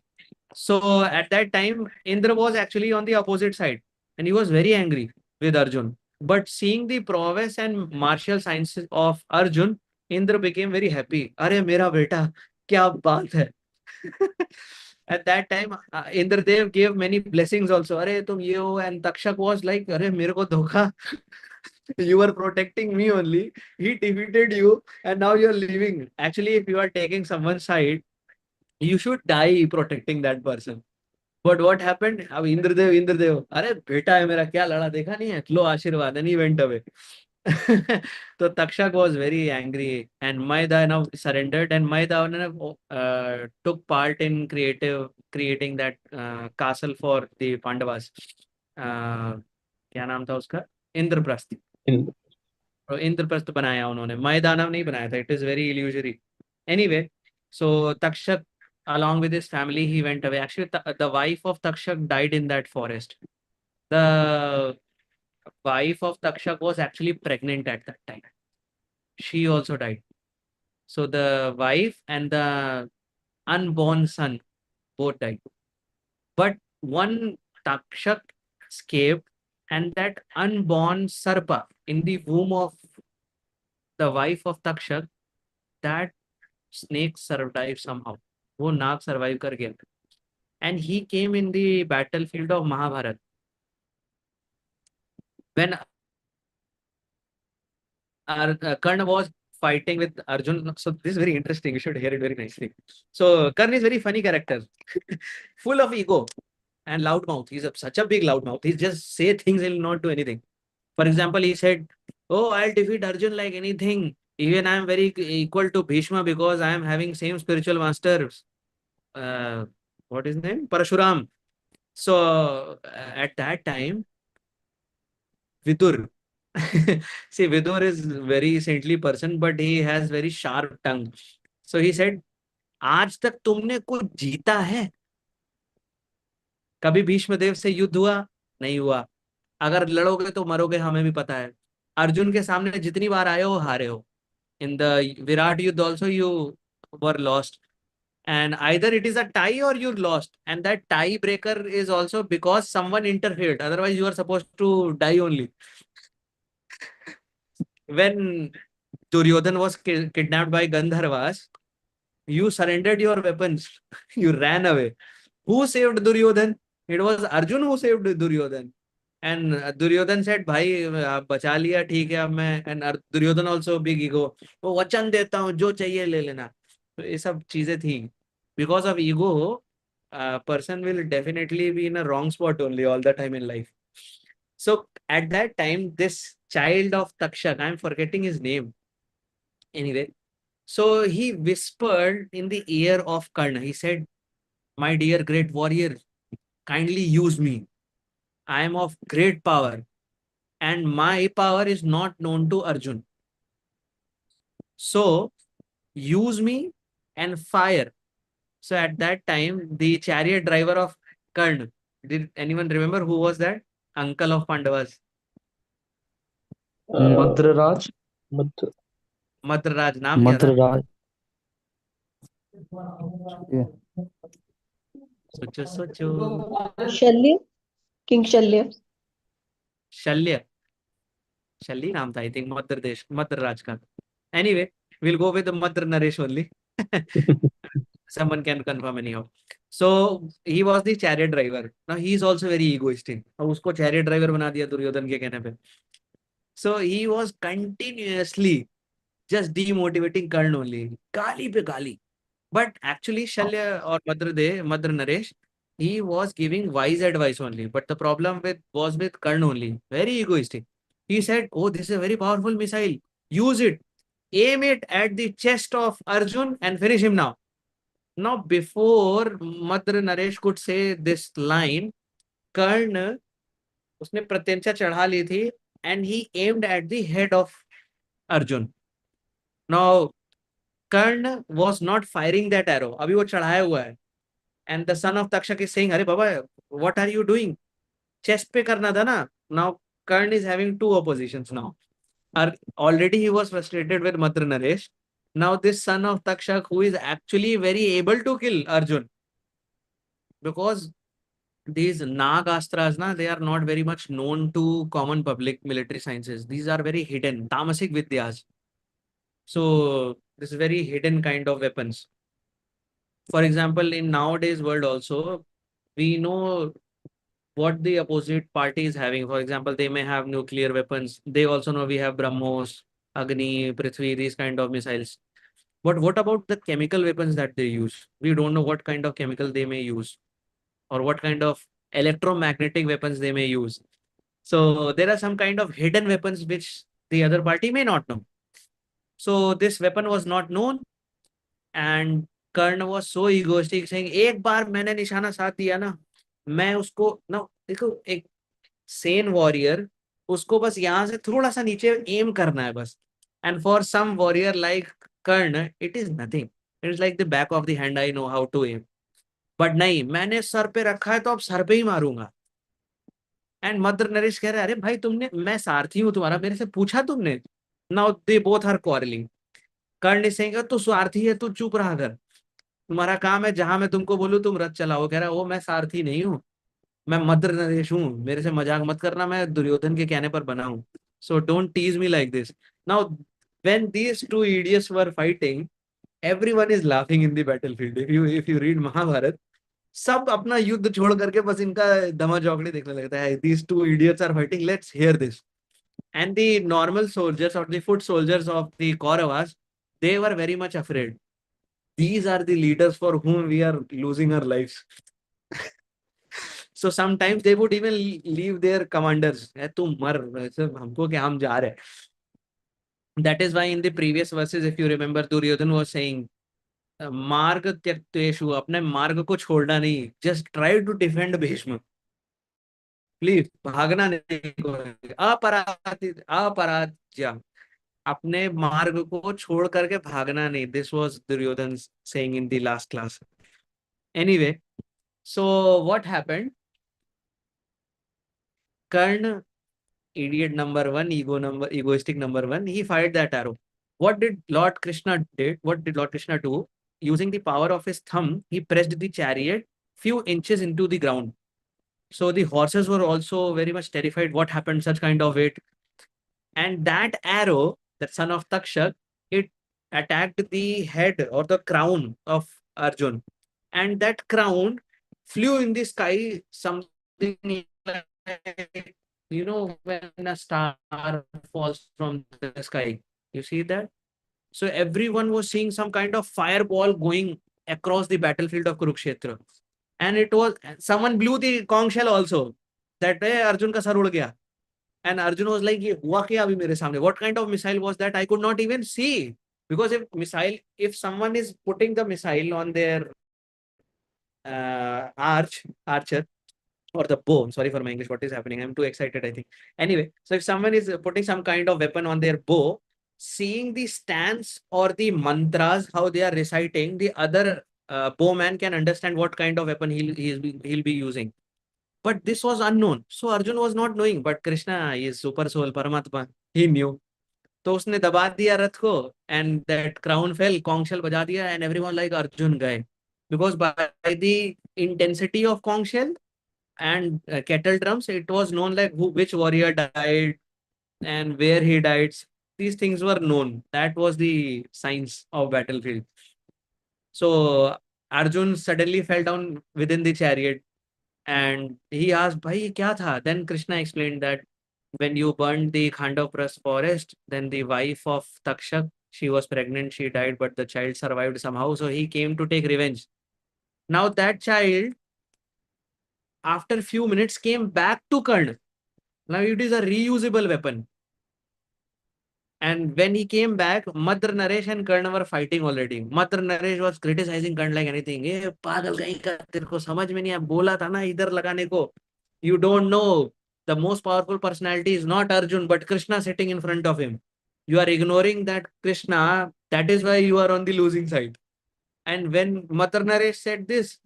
so at that time, Indra was actually on the opposite side, and he was very angry with Arjun. But seeing the prowess and martial sciences of Arjun, Indra became very happy. Arey mera beta, kya baat hai. At that time, Indradev gave many blessings also. Arey tum ye ho, and Takshak was like, Arey mere ko dhokha. You were protecting me only. He defeated you, and now you're leaving. Actually, if you are taking someone's side, you should die protecting that person. But what happened? अब इंद्रदेव अरे बेटा है मेरा, क्या लड़ा देखा नहीं है, लो आशीर्वाद, and he went away. So Takshak was very angry, and Maida now surrendered, and Maida took part in creating that castle for the Pandavas. क्या नाम था उसका? इंद्रप्रस्थ. तो इंद्रप्रस्थ बनाया उन्होंने, मैदानव नहीं बनाया था. It is very illusory. Anyway, so Takshak, along with his family, he went away. Actually, the wife of Takshak died in that forest. The wife of Takshak was actually pregnant at that time. She also died. So the wife and the unborn son both died. But one Takshak escaped, and that unborn Sarpa in the womb of the wife of Takshak, that snake survived somehow. वो नाग survive कर गया. And he came in the battlefield of Mahabharata. when Karna was fighting with Arjun. So this is very interesting. You should hear it very nicely. So Karna is very funny character, full of ego and loudmouth. He's such a big loudmouth. He just say things, he'll not do anything. For example, he said, "Oh, I'll defeat Arjun like anything. Even I am very equal to Bhishma because I am having same spiritual masters. Uh, what is his name? Parashuram." So at that time, Vidur. See, Vidur is very saintly person, but he has very sharp tongue. So he said, आज तक तुमने कुछ जीता है? कभी भीष्म देव से युद्ध हुआ? नहीं हुआ. अगर लड़ोगे तो मरोगे, हमें भी पता है. अर्जुन के सामने जितनी बार आए हो, हारे हो. In the Virat Yuddha also you were lost. And either it is a tie or you lost. And that tie breaker is also because someone interfered. Otherwise, you are supposed to die only. When Duryodhan was kidnapped by Gandharvas, you surrendered your weapons. You ran away. Who saved Duryodhan? It was Arjun who saved Duryodhan. And Duryodhan said, भाई आप बचा लिया, ठीक है अब मैं. And Duryodhan also big ego. वो वचन देता हूँ, जो चाहिए ले लेना. तो ये सब चीजें थी. Because of ego, a person will definitely be in a wrong spot only all the time in life. So at that time, this child of Takshak, I'm forgetting his name. Anyway, so he whispered in the ear of Karna. He said, "My dear great warrior, kindly use me. I am of great power, and my power is not known to Arjun. So use me and fire." So at that time, the chariot driver of Karna, did anyone remember who was that? Uncle of Pandavas. Madraraj. Madhya Madraraj, नाम क्या था? Madraraj. Yeah. सोचो सोचो. शल्य, king शल्य. शल्य. शल्य नाम था, I think, Madraraj का. Anyway, we'll go with the Madra Naresh only. Someone can confirm anyhow. So he was the chariot driver. Now he is also very egoistic. अब उसको chariot driver बना दिया दुर्योधन के कहने पे. So he was continuously just demotivating Karna only. गाली पे गाली. But actually Shalya or Madra Naresh, he was giving wise advice only. But the problem was with Karna only. Very egoistic. He said, "Oh, this is a very powerful missile. Use it. Aim it at the chest of Arjun and finish him now." Now, before Madra Naresh could say this line, Karna, उसने प्रत्यंचा चढ़ा ली थी, and he aimed at the head of Arjun. Now, Karna was not firing that arrow. अभी वो चढ़ाया हुआ है. And the son of Takshak is saying, "अरे बाबा, what are you doing? Chest पे करना था ना." Now, Karna is having two oppositions now. Already he was frustrated with Madra Naresh. Now this son of Takshak, who is actually very able to kill Arjun, because these Nag Astras, they are not very much known to common public military sciences. These are very hidden, tamasic vidyas. So this is very hidden kind of weapons. For example, in nowadays world also, we know what the opposite party is having. For example, they may have nuclear weapons. They also know we have BrahMos, Agni, Prithvi, these kind of missiles. But what about the chemical weapons that they use? We don't know what kind of chemical they may use, or what kind of electromagnetic weapons they may use. So there are some kind of hidden weapons which the other party may not know. So this weapon was not known, and Karna was so egoistic, saying, "एक बार मैंने निशाना साध दिया ना, मैं उसको ना देखो एक सेन वॉरियर, उसको बस यहाँ से थोड़ा सा नीचे एम करना है बस." And for some warrior like Karna, it is nothing. It is like the back of the hand. I know how to aim. But नहीं, मैंने सर पे रखा है तो अब सर पे ही मारूंगा. And मदर नरेश कह रहे हैं, "अरे भाई, तुमने, मैं सारथी हूँ तुम्हारा, मेरे से पूछा तुमने?" Now they both are quarreling. Karna is saying, "तू स्वार्थी है, तू चुप रहा कर. तुम्हारा काम है जहां मैं तुमको बोलूं तुम रथ चलाओ." कह रहा है, "वो मैं सारथी नहीं हूँ, मैं मद्र नरेश हूँ, मेरे से मजाक मत करना, मैं दुर्योधन के कहने पर बना हूँ. So don't tease me like this." Now, when these two idiots were fighting, everyone is laughing in the battlefield. If you read Mahabharata, सब अपना युद्ध छोड़ करके बस इनका धमाचौकड़ी देखने लगता है. These two idiots are fighting. Let's hear this. And the normal soldiers or the foot soldiers of the Kauravas, they were very much afraid. These are the leaders for whom we are losing our lives. So sometimes they would even leave their commanders. तुम मर, हमको क्या, हम जा रहे. That is why in the previous verses, if you remember, Duryodhan was saying, मार्ग त्यक्तेषु, अपने मार्ग को छोड़ना नहीं. Just try to defend Bhishma. Please भागना नहीं. अपराध्य, अपने मार्ग को छोड़ करके भागना नहीं. This was Duryodhan saying in the last class. Anyway, so what happened? Karna, idiot number one, egoistic number one, he fired that arrow. What did Lord Krishna did? What did Lord Krishna do? Using the power of his thumb, he pressed the chariot few inches into the ground. So the horses were also very much terrified. What happened? Such kind of weight. And that arrow, that son of Takshak, it attacked the head or the crown of Arjun. And that crown flew in the sky, something like, when a star falls from the sky. You see that? So everyone was seeing some kind of fireball going across the battlefield of Kurukshetra. And it was, someone blew the conch shell also. That way, Arjun ka sar ud gaya. And Arjun was like, "Ye hua kya abhi mere samne?" What kind of missile was that? I could not even see. Because if someone is putting the missile on their archer, or the bow. Sorry for my English. What is happening? I'm too excited, I think. Anyway, so if someone is putting some kind of weapon on their bow, seeing the stance or the mantras, how they are reciting, the other bowman can understand what kind of weapon he'll be using. But this was unknown. So Arjun was not knowing. But Krishna is super soul, Paramatma. He knew. तो उसने दबा दिया रथ को, and that crown fell, conch shell बजा दिया, and everyone like Arjun गए. Because by the intensity of conch shell and kettle drums, it was known like which warrior died and where he died. These things were known. That was the science of battlefield. So Arjun suddenly fell down within the chariot and he asked, Bhai, kya tha? Then Krishna explained that when you burned the Khandopras forest, then the wife of Takshak, she was pregnant, she died, but the child survived somehow. So he came to take revenge. Now that child, after few minutes, came back to Karna. Now it is a reusable weapon. And when he came back, Madhur Naresh and Karna were fighting already. Madhur Naresh was criticizing Karna like anything. "Eh, pagal kahin ka, tere ko samajh mein nahi aaya, bola tha na idhar lagane ko. You don't know. The most powerful personality is not Arjun, but Krishna sitting in front of him. You are ignoring that Krishna. That is why you are on the losing side." And when Madhur Naresh said this,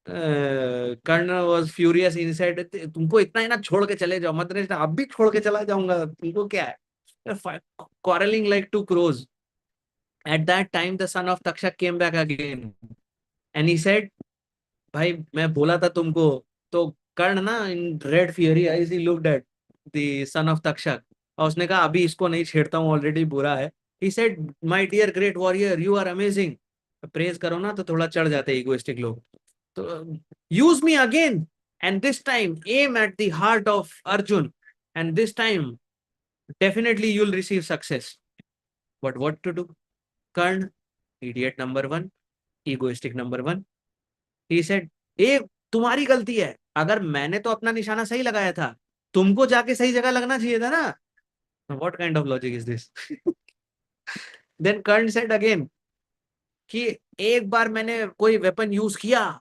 Karna was furious. He said, तुमको इतना ही ना छोड़ के चले जाओ. Madhur Naresh, अब भी छोड़ के चला जाऊंगा. तुमको क्या है? Quarreling like two crows. At that time, the son of Takshak came back again. And he said, भाई मैं बोला था तुमको. तो कर्ण ना, in red fury eyes, he looked at the son of Takshak. और उसने कहा अभी इसको नहीं छेड़ता हूँ, already बुरा है. He said, my dear great warrior, you are amazing. Praise करो ना तो थोड़ा चढ़ जाते हैं egoistic लोग. तो use me again. And this time, aim at the heart of Arjun. And this time, definitely you'll receive success. But what to do? Karn, idiot number one, egoistic number one. He said, "ए, तुम्हारी गलती है. अगर मैंने तो अपना निशाना सही लगाया था, तुमको जाके सही जगह लगना चाहिए था ना." What kind of logic is this? Then Karn said again कि एक बार मैंने कोई वेपन यूज किया.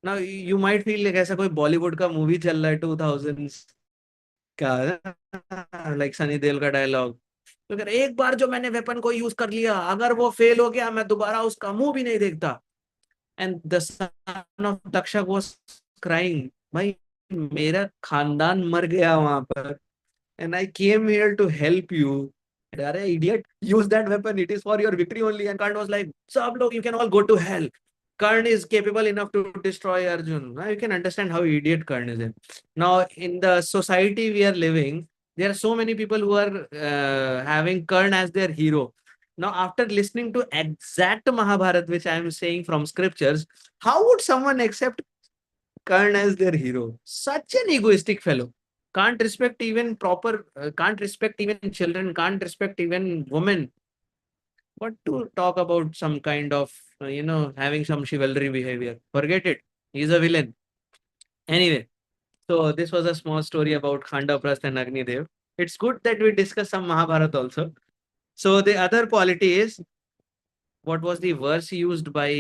Now you might feel like ऐसा कोई बॉलीवुड का मूवी चल रहा है 2000s का, like सनी देओल का डायलॉग. तो अगर एक बार जो मैंने वेपन को यूज कर लिया, अगर वो फेल हो गया, मैं दोबारा उसका मुंह भी नहीं देखता. And the son of Takshak was crying, भाई मेरा खानदान मर गया वहां पर, and I came here to help you. अरे idiot, use that weapon. It is for your victory only. And Karn was like, सब लोग, you can all go to hell. Karn is capable enough to destroy Arjun. Now you can understand how idiot Karn is. Now in the society we are living, there are so many people who are having Karn as their hero. Now after listening to exact Mahabharat, which I am saying from scriptures, how would someone accept Karn as their hero. Such an egoistic fellow. Can't respect even can't respect even children, can't respect even women. What to talk about some kind of, having some chivalry behavior? Forget it. He's a villain. Anyway, so this was a small story about Khandaprasth and Agnidev. It's good that we discuss some Mahabharata also. So the other quality is, what was the verse used by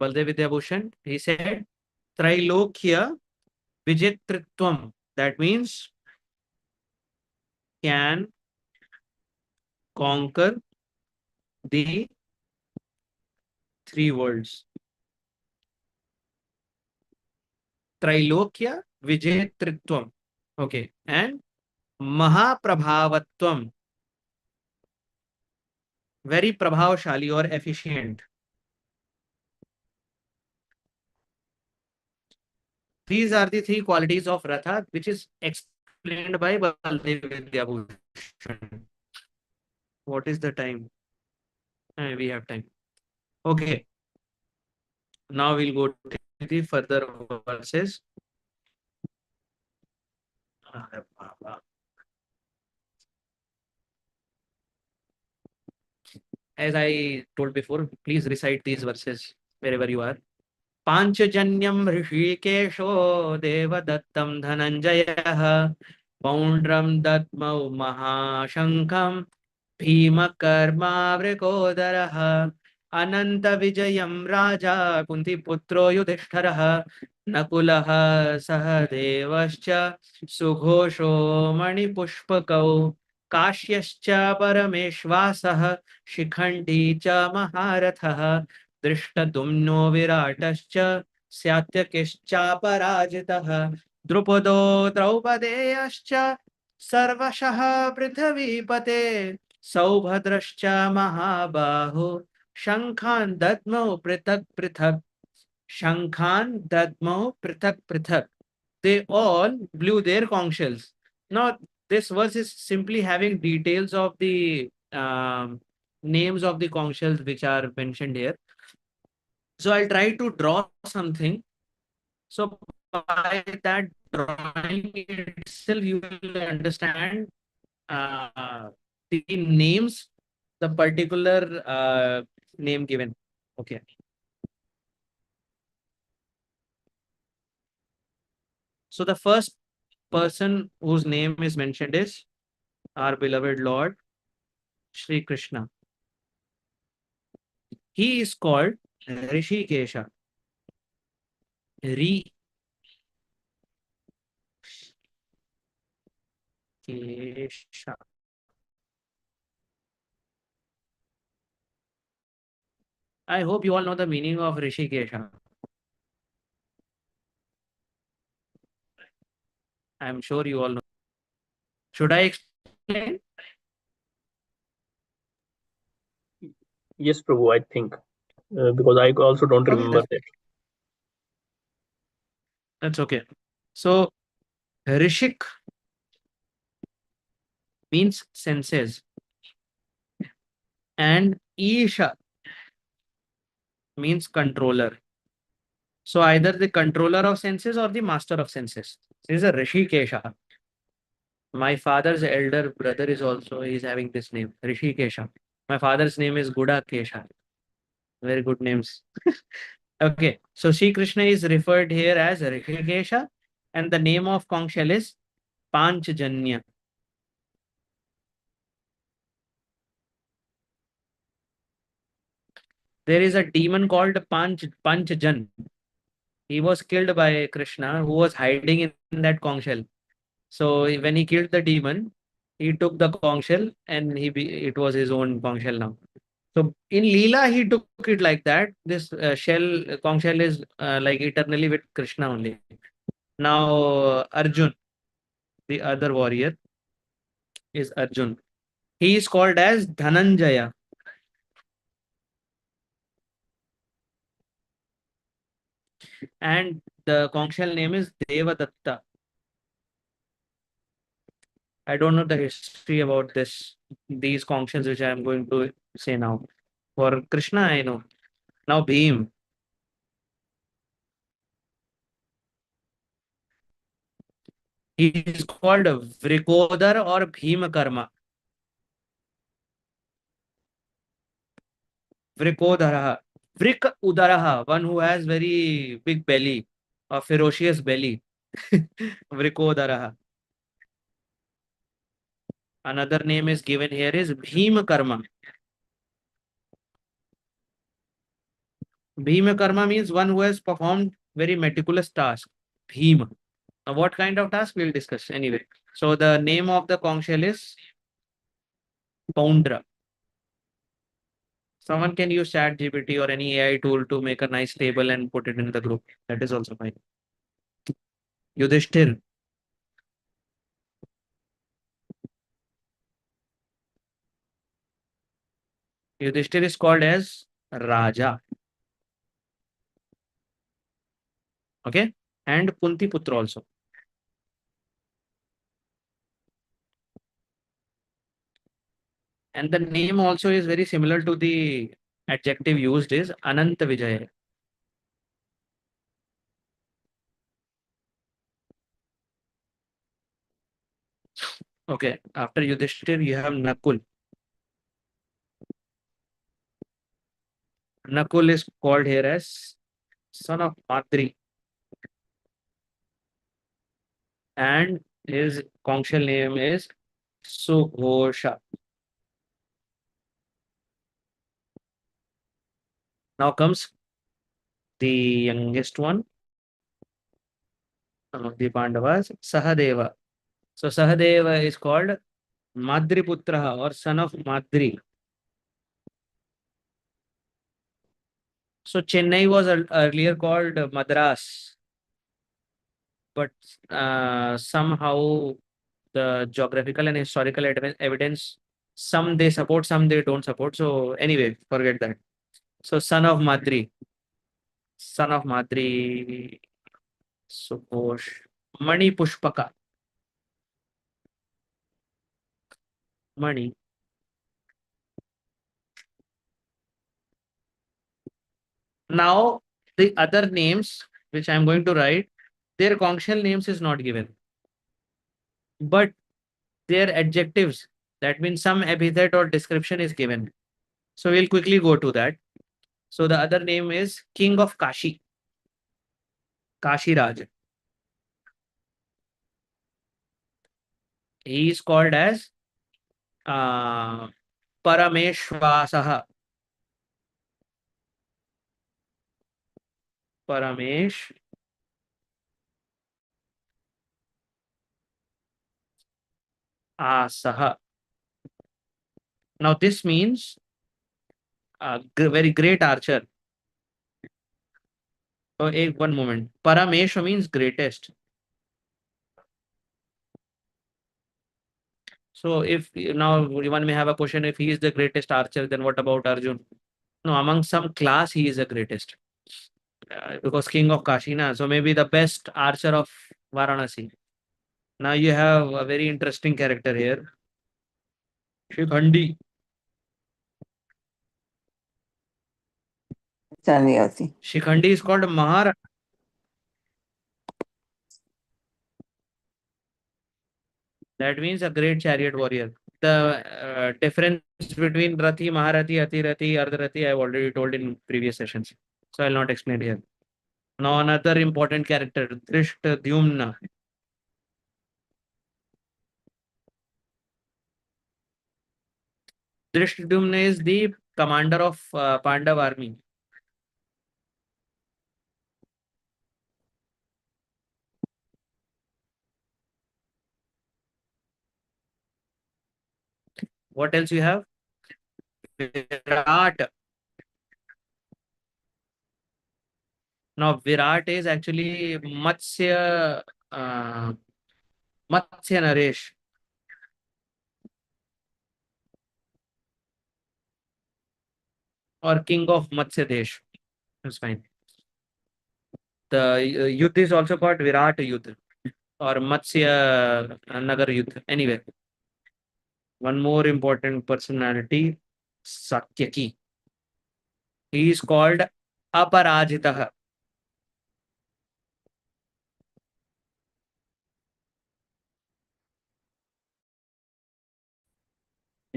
Baldev Vidyabhushan? He said, Trailokya Vijitritvam. That means can conquer the three worlds. Trailokya Vijitritvam. Okay. And Mahaprabhavatvam. Very prabhavashali or efficient. These are the three qualities of Ratha, which is explained by Baldev Vidyabhushan. What is the time? We have time. Okay. Now we'll go to the further verses. As I told before, please recite these verses wherever you are. Panchajanyam Rishikesho Devadattam Dhananjayah Poundram Dadmau Mahashankam Bhimakarmavrikodaraha Ananta Vijayam Raja Kuntiputro Yudhishtharaha Nakulaha Sahadevascha Sughosho Manipushpakau Kashyascha Parameshvasah Shikhandi cha Maharathah दृष्टद्युम्नो विराटश्च सात्यकिश्चापराजितः द्रुपदो द्रौपदेयश्च सर्वशः पृथिवीपते सौभद्रश्च महाबाहु शङ्खान् दद्मौ पृथक् पृथक् शङ्खान् दद्मौ पृथक् पृथक्. They all blew their conch shells. Now, this verse is simply having details of the names of the conch shells which are mentioned here. So I'll try to draw something. So by that drawing itself, you will understand the names, the particular name given. Okay. So the first person whose name is mentioned is our beloved Lord Shri Krishna. He is called Rishikesha. Kesha. I hope you all know the meaning of Rishikesha. I'm sure you all know. Should I explain? Yes, Prabhu, I think. Because I also don't remember that. That's okay. So, Rishik means senses, and Isha means controller. So, either the controller of senses or the master of senses. This is a Rishikesha. My father's elder brother is also, he's having this name, Rishikesha. My father's name is Gudakesha. Very good names. Okay, so Sri Krishna is referred here as Rishikesha, and the name of conch shell is Panchajanya. There is a demon called Panchajan. He was killed by Krishna, who was hiding in that conch shell. So when he killed the demon, he took the conch shell and it was his own conch shell now. So in Leela, he took it like that. This conch shell is like eternally with Krishna only. Now Arjun, the other warrior, is Arjun. He is called as Dhananjaya. And the conch shell name is Devadatta. I don't know the history about these conch shells which I am going to say now. For Krishna, I know. Now Bhim. He is called Vrikodar or Bhima. Vrikodara. Vrik Udaraha, one who has very big belly, a ferocious belly. Vrikodaraha. Another name is given here is Bhima. Bhima means one who has performed very meticulous task. Bhima. Now, what kind of task we'll discuss anyway. So the name of the conch shell is Poundra. Someone can use Chat GPT or any AI tool to make a nice table and put it in the group. That is also fine. Yudhishthir. Yudhishthir is called as Raja. Okay. And Kunti Putra also. And the name also is very similar to the adjective used is Ananta Vijaya. Okay. After Yudhishthir, you have Nakul. Nakul is called here as son of Matri. And his conch shell name is Sughosha. Now comes the youngest one among the Pandavas, Sahadeva. So Sahadeva is called Madriputra or son of Madri. So Chennai was earlier called Madras, but somehow the geographical and historical evidence, some they support, some they don't support. So anyway, forget that. So son of Madri, Sughosh, Mani Pushpaka, Mani. Now, the other names which I'm going to write, their conch shell names is not given, but their adjectives, that means some epithet or description is given. So we'll quickly go to that. So the other name is King of Kashi, Kashi Raj. He is called as Parameshwasaha. Paramesh Asaha. Now this means a very great archer. Oh, one moment. Paramesha means greatest. So if now one may have a question, if he is the greatest archer, then what about Arjun? No, among some class he is the greatest. Because king of Kashina, so maybe the best archer of Varanasi. Now you have a very interesting character here. Shikhandi. Shikhandi is called Mahar. That means a great chariot warrior. The difference between Rathi, Maharathi, Atirathi, Ardharathi, I have already told in previous sessions. So I'll not explain here. Now another important character, Drishtadyumna. Drishtadyumna is the commander of Pandav army. What else you have? Virat. Now Virat is actually uh, Matsya Naresh. Or king of Matsya Desh. That's fine. The Yudh is also called Virat Yudh or Matsya Nagar Yudh. Anyway, one more important personality, Satyaki. He is called Aparajitah.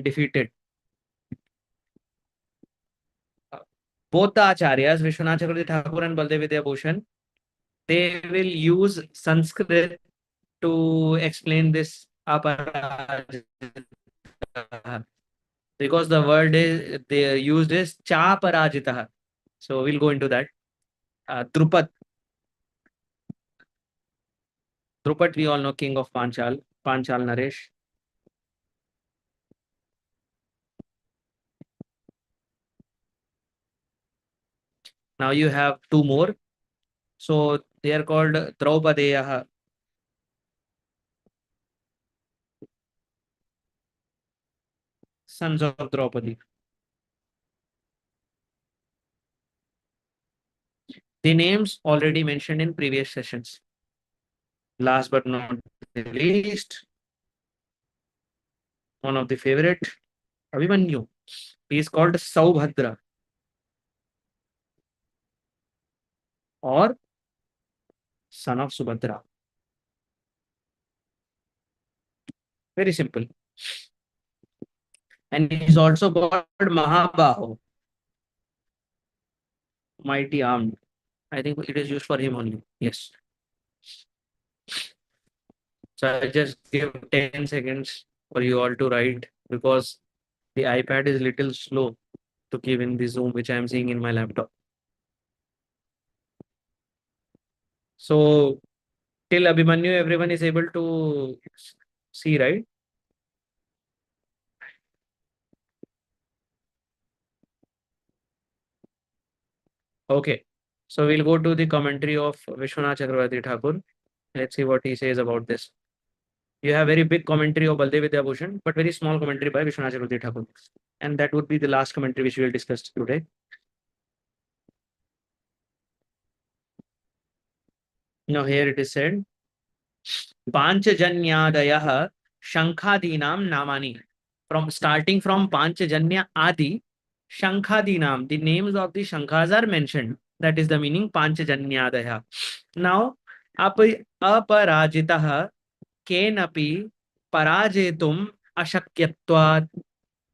defeated. Both the acharyas, Vishwanath Chakravarti Thakur and Baldev Vidyabhushan, they will use Sanskrit to explain this aparajita, because the word is they used is cha parajita. So we'll go into that. Drupat, we all know, king of Panchal, Naresh. Now you have two more. So they are called Draupadeyah. Sons of Draupadi. The names already mentioned in previous sessions. Last but not the least, one of the favorite, Abhimanyu. He is called Saubhadra or son of Subhadra. Very simple. And he is also called Mahabaho, mighty armed. I think it is used for him only. Yes. So I just give 10 seconds for you all to write, because the iPad is little slow to give in the Zoom, which I am seeing in my laptop. So till Abhimanyu, everyone is able to see, right? Okay. So we'll go to the commentary of Vishwanath Chakravarti Thakur. Let's see what he says about this. You have very big commentary of Baldev Vidyabhushan, but very small commentary by Vishwanath Chakravarti Thakur. And that would be the last commentary which we will discuss today. Now here it is said, Panchajanyadayah Shankhadinam Namani. From starting from Panchajanya Adi, Shankhadinam, the names of the Shankhas are mentioned. That is the meaning Panchajanyadayah. Now, aparajitah kenapi parajetum ashakyatvat.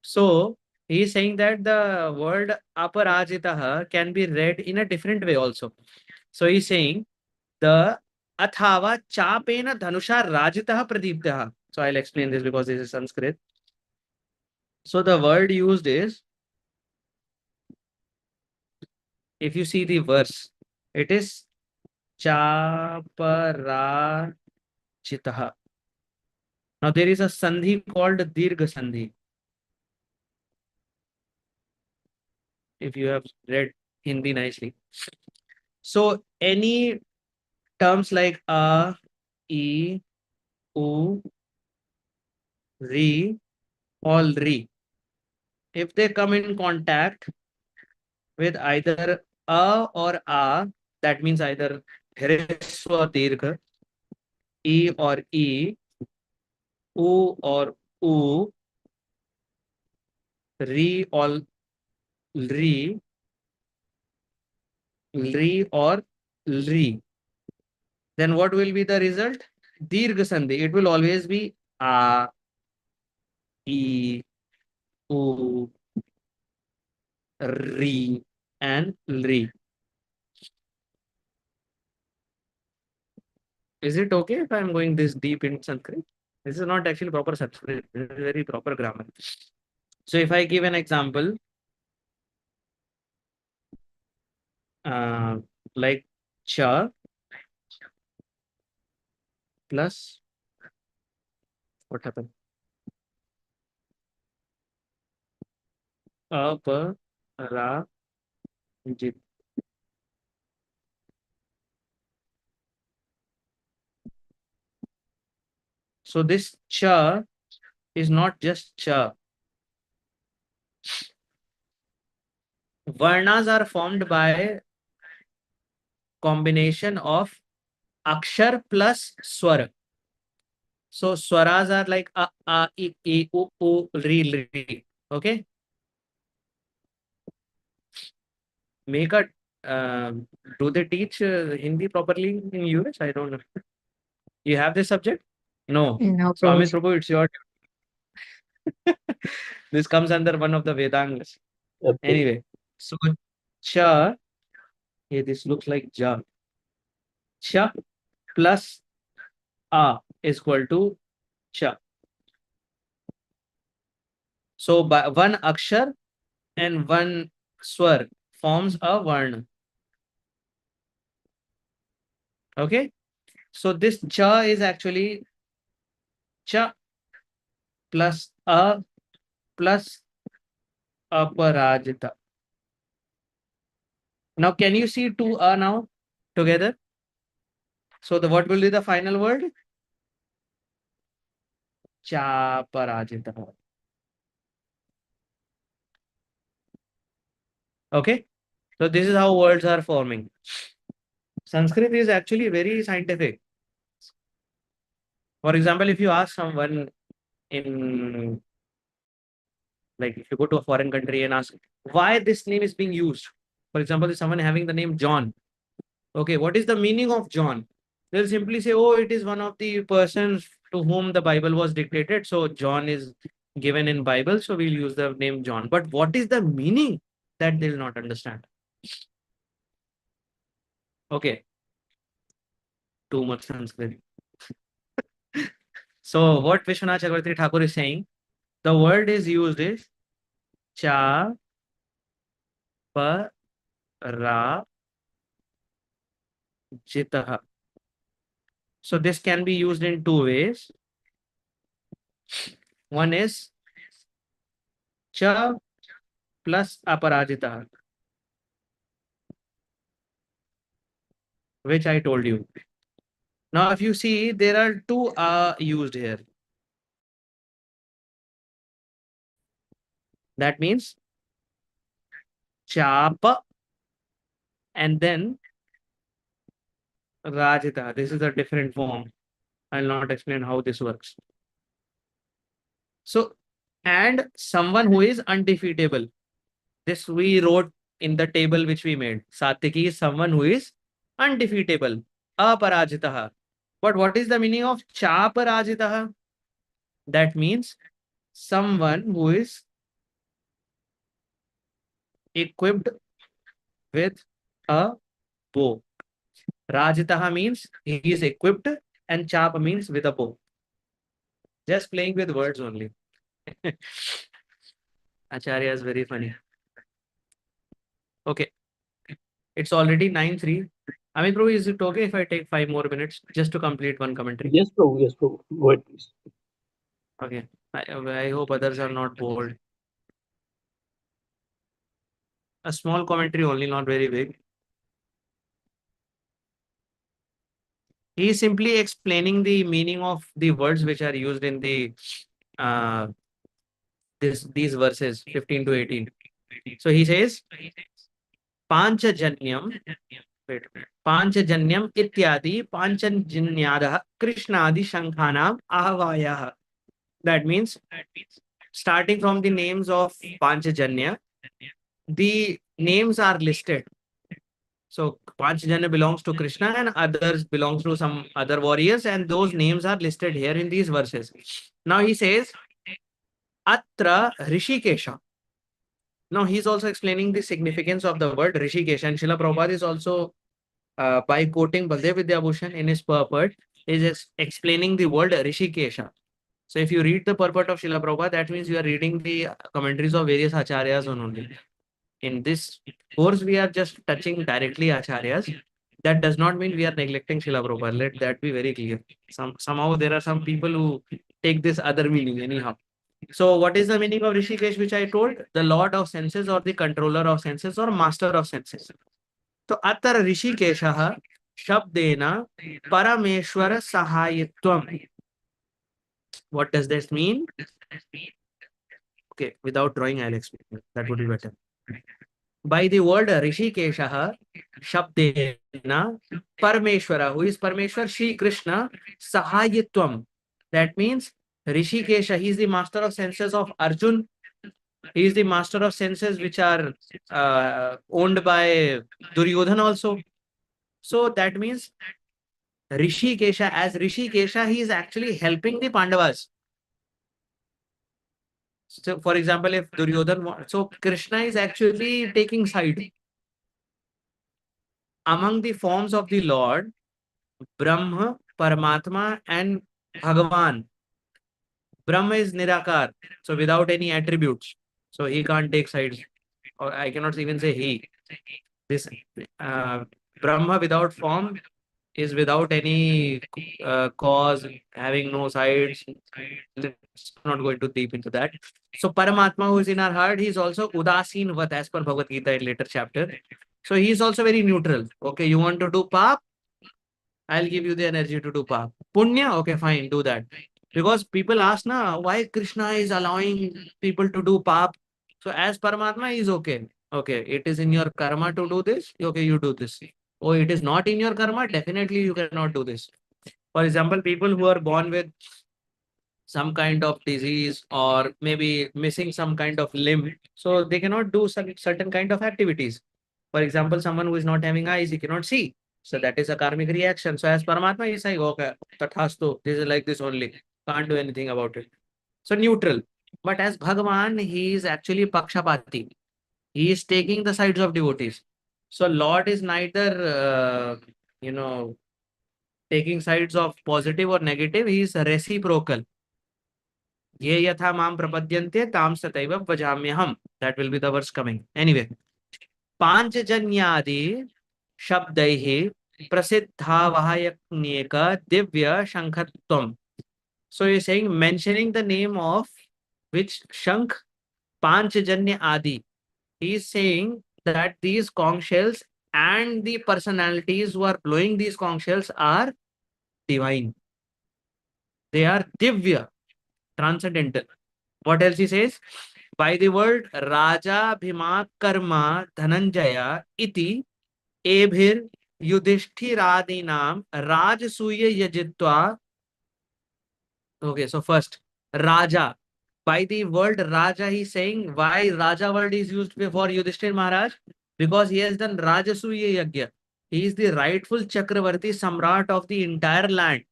So, he is saying that the word aparajitah can be read in a different way also. So, he is saying the athava chapena dhanusha rajitah pradiptah. So, I'll explain this because this is Sanskrit. So, the word used is, if you see the verse, it is chaparajitah. Now, there is a sandhi called dirgha sandhi. If you have read Hindi nicely. So, any terms like a, e, u, ri, all ri, if they come in contact with either a or a, that means either hresva or dirgha, e or e, u or u, ri or ri, ri or ri, then what will be the result? Dirgha sandhi. It will always be a, e, u, ri, and ri. Is it okay if I am going this deep in Sanskrit? This is not actually proper Sanskrit. This is very proper grammar. So if I give an example, like cha plus, what happened? Aparajit. So this cha is not just cha. Varnas are formed by combination of akshar plus swara. So swaras are like a, I, u, ri, ri. Okay. Make a, do they teach Hindi properly in US? I don't know. You have this subject? No. No, So Amit Prabhuji. Prabhu, it's your turn. This comes under one of the Vedangas. Okay. Anyway, so cha, hey, this looks like ja. Cha plus a is equal to cha. So by one akshar and one swar forms a varna. Okay. So this cha is actually cha plus a plus aparajita. Now, can you see two a now together? So the what will be the final word? Cha parajita. Okay. So this is how words are forming. Sanskrit is actually very scientific. For example, if you ask someone in, like, if you go to a foreign country and ask why this name is being used. For example, if someone having the name John. Okay, what is the meaning of John? They'll simply say, oh, it is one of the persons to whom the Bible was dictated. So John is given in Bible, so we'll use the name John. But what is the meaning? That they'll not understand. Okay. Too much Sanskrit. So what Vishwanath Chakravarti Thakur is saying, the word is used is cha pa ra jitah. So this can be used in two ways. One is cha plus aparajitah, which I told you. Now, if you see, there are two used here. That means chapa and then rajita. This is a different form. I'll not explain how this works. So, and someone who is undefeatable. This we wrote in the table which we made. Satiki is someone who is undefeatable. Aparajitaha. But what is the meaning of chaparajitaha? That means someone who is equipped with a bow. Rajitaha means he is equipped and chapa means with a bow. Just playing with words only. Acharya is very funny. Okay. It's already 9:03. Amit Prabhu, is it okay if I take 5 more minutes just to complete one commentary? Yes, Prabhu. Yes, Prabhu. Go ahead, please. Okay. I hope others are not bored. A small commentary only, not very big. He is simply explaining the meaning of the words which are used in the uh, these verses 15 to 18. So he says, Panchajanyam, wait, Panchajanyam ityadi Panchajanyadaha Krishnadi Shankhanam Ahavayaha. That means, starting from the names of Panchajanya, the names are listed. So Panchajanya belongs to Krishna and others belongs to some other warriors, and those names are listed here in these verses. Now he says, Atra Rishikesha. Now he's also explaining the significance of the word Rishikesha, and Srila Prabhupada is also, by quoting Baldev Vidyabhushan in his purport, is explaining the word Rishikesha. So if you read the purport of Srila Prabhupada, that means you are reading the commentaries of various acharyas only. In this course, we are just touching directly acharyas. That does not mean we are neglecting Srila Prabhupada. Let that be very clear. Somehow there are some people who take this other meaning anyhow. So what is the meaning of Rishikesh, which I told? The lord of senses or the controller of senses or master of senses. So Atar Rishikeshaha Shabdena Parameshwara Sahayitvam. What does this mean? Okay, without drawing, I'll explain. That would be better. By the word Rishikeshaha Shabdena Parameshwara. Who is Parameshwar? Shri Krishna Sahayitvam. That means Rishikesha, he is the master of senses of Arjun. He is the master of senses which are owned by Duryodhan also. So that means Rishikesha, as Rishikesha, he is actually helping the Pandavas. So, for example, if Duryodhan, so Krishna is actually taking side among the forms of the Lord, Brahma, Paramatma, and Bhagavan. Brahma is Nirakar, so without any attributes. So he can't take sides. Or I cannot even say he. This uh, Brahma without form is without any cause, having no sides. Let's not go into deep into that. So Paramatma, who is in our heart, he is also Udasin Vat as per Bhagavad Gita in later chapter. So he is also very neutral. Okay, you want to do pap? I'll give you the energy to do pap. Punya? Okay, fine, do that. Because people ask na why Krishna is allowing people to do pap. So as Paramatma, he is okay. Okay, it is in your karma to do this. Okay, you do this. Oh, it is not in your karma. Definitely, you cannot do this. For example, people who are born with some kind of disease or maybe missing some kind of limb, so they cannot do some certain kind of activities. For example, someone who is not having eyes, he cannot see. So that is a karmic reaction. So as Paramatma, he's like, okay, tathastu, this is like this only. Can't do anything about it. So neutral. But as Bhagavan, he is actually Pakshapati. He is taking the sides of devotees. So Lord is neither, taking sides of positive or negative. He is reciprocal. Ye yatha mam prapadyante tam sataiva vajamyaham. That will be the verse coming. Anyway, पांचजन्यादि शब्दैः प्रसिद्धावहायज्ञेक Divya शंखत्वम. So you're saying mentioning the name of which Shankh, Panchajanya Adi. He is saying that these conch shells and the personalities who are blowing these conch shells are divine. They are divya, transcendental. What else he says? By the word Raja Bhima Karma Dhananjaya iti ebhir Yudhishtiradinam Rajasuya Yajitva. Okay, so first, Raja. By the word Raja, he's saying why Raja word is used for Yudhishthir Maharaj? Because he has done Rajasuya Yagya. He is the rightful Chakravarti Samrat of the entire land,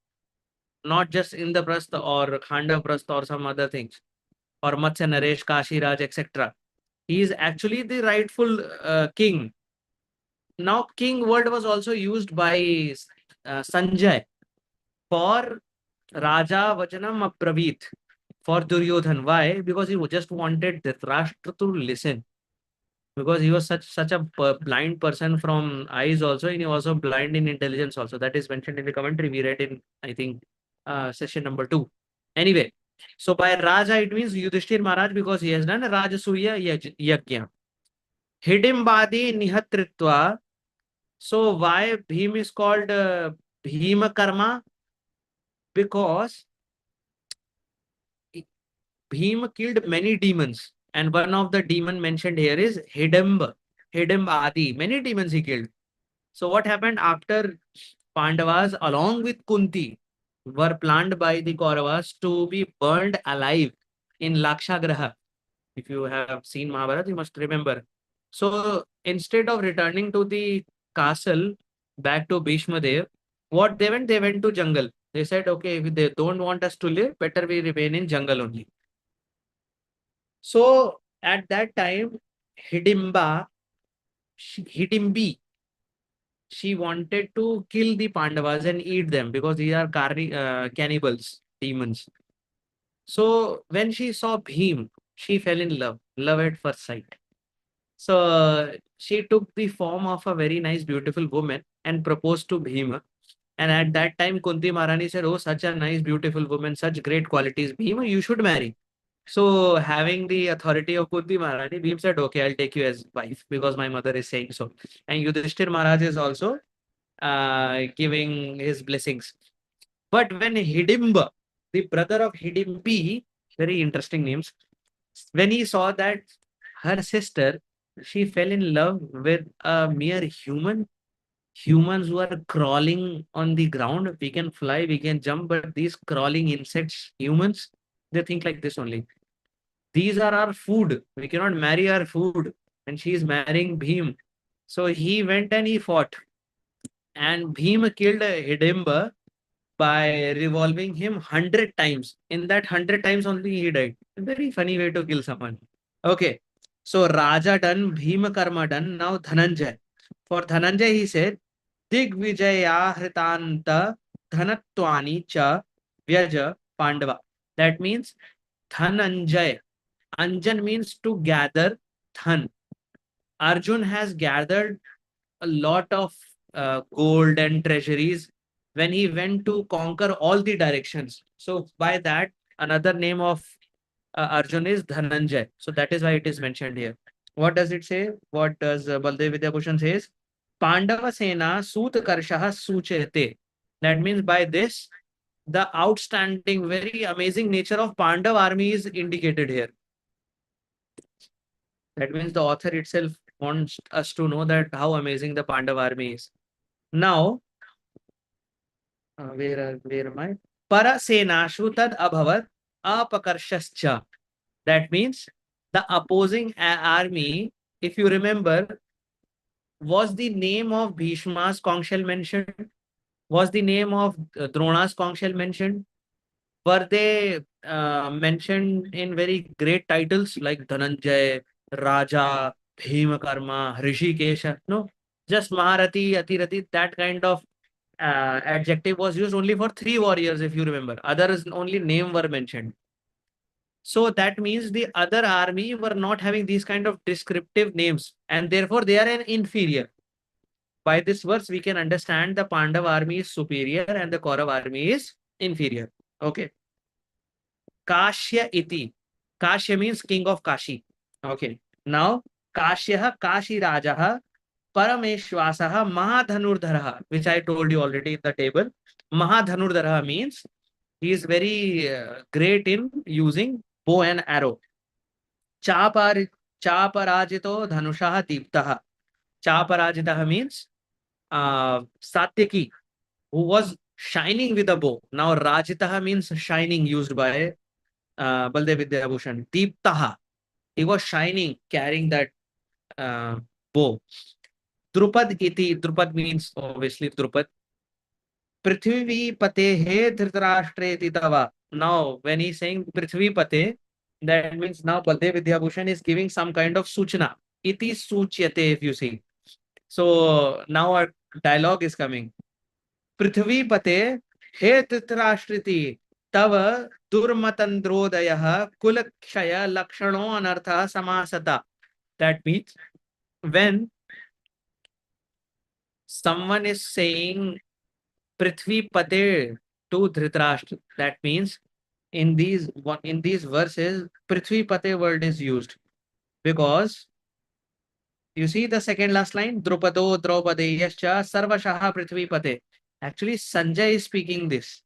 not just Indraprastha or Khandaprastha or some other things, or Matsya Naresh, Kashi Raj, etc. He is actually the rightful king. Now, king word was also used by Sanjay for Raja Vachanam Apravit for Duryodhan. Why? Because he just wanted Dhritarashtra to listen. Because he was such a blind person from eyes also, and he was also blind in intelligence also. That is mentioned in the commentary we read in, I think, session number 2. Anyway, so by Raja it means Yudhishthir Maharaj because he has done Rajasuya Yajna. Hidimbadi Nihatritva. So why Bhim is called Bhima Karma? Because Bhima killed many demons, and one of the demon mentioned here is Hidimba. Hidimba Adi. Many demons he killed. So what happened after Pandavas along with Kunti were planned by the Kauravas to be burned alive in Lakshagraha. If you have seen Mahabharata, you must remember. So instead of returning to the castle back to Bhishma Dev, what they went? They went to jungle. They said, okay, if they don't want us to live, better we remain in jungle only. So at that time, Hidimbi, she wanted to kill the Pandavas and eat them because these are cannibals, demons. So when she saw Bhim, she fell in love at first sight. So she took the form of a very nice, beautiful woman and proposed to Bhima. And at that time, Kunti Maharani said, oh, such a nice, beautiful woman, such great qualities, Bhima, you should marry. So having the authority of Kunti Maharani, Bhim said, okay, I'll take you as wife because my mother is saying so. And Yudhishthir Maharaj is also giving his blessings. But when Hidimba, the brother of Hidimbi, very interesting names, when he saw that her sister, she fell in love with a mere human, humans who are crawling on the ground. We can fly, we can jump, but these crawling insects, humans, they think like this only. These are our food. We cannot marry our food. And she is marrying Bhim. So he went and he fought. And Bhim killed Hidimba by revolving him 100 times. In that 100 times only he died. A very funny way to kill someone. Okay. So Raja done, Bhima Karma done. Now Dhananjay. For Dhananjay he said, Digvijaya Hritanta Dhanatvani Cha Vyaja Pandava. That means Dhananjay. Anjan means to gather Dhan. Arjun has gathered a lot of gold and treasuries when he went to conquer all the directions. So by that, another name of Arjun is Dhananjay. So that is why it is mentioned here. What does it say? What does Baldev Vidyabhushan says? Pandava Sena Sut Karshaha Suchete. That means by this, the outstanding, very amazing nature of Pandav army is indicated here. That means the author itself wants us to know that how amazing the Pandav army is. Now, where am I? Parasenashu tad abhavat apakarshascha. That means the opposing army, if you remember, was the name of Bhishma's conch shell mentioned? Was the name of Drona's conch shell mentioned? Were they mentioned in very great titles like Dhananjay, Raja, Bhimakarma, Rishikesha? No, just Maharati, Atirati, that kind of adjective was used only for 3 warriors, if you remember. Others only name were mentioned. So that means the other army were not having these kind of descriptive names, and therefore they are an inferior. By this verse, we can understand the Pandav army is superior and the Kaurav army is inferior. Okay. Kashya iti. Kashya means king of Kashi. Okay. Now, Kashyaha Kashi Rajaha Parameshwasaha Mahadhanurdharaha, which I told you already in the table. Mahadhanurdharaha means he is very great in using bow and arrow. Chapar Chaparajito Dhanushaha Deeptaha. Chaparajitaha means Satyaki, who was shining with a bow. Now Rajitaha means shining, used by Baldev Vidyabhushan. Deeptaha, he was shining, carrying that bow. Drupad iti, Drupad means obviously Drupad. Prithvi pate he dhritarashtre titava. Now, when he's saying Prithvi pate, that means now Baldev Vidyabhushan is giving some kind of suchna. Iti suchyate, if you see. So now our dialogue is coming. Prithvi pate he dhritarashtriti tava durmatandrodayah kulakshaya lakshano anartha samasata. That means when someone is saying Prithvi Pate to Dhritarashtra, that means in these verses, Prithvi Pate word is used because you see the second last line, Drupado Draupadeyascha Sarvashaha Prithvi Pate. Actually, Sanjay is speaking this.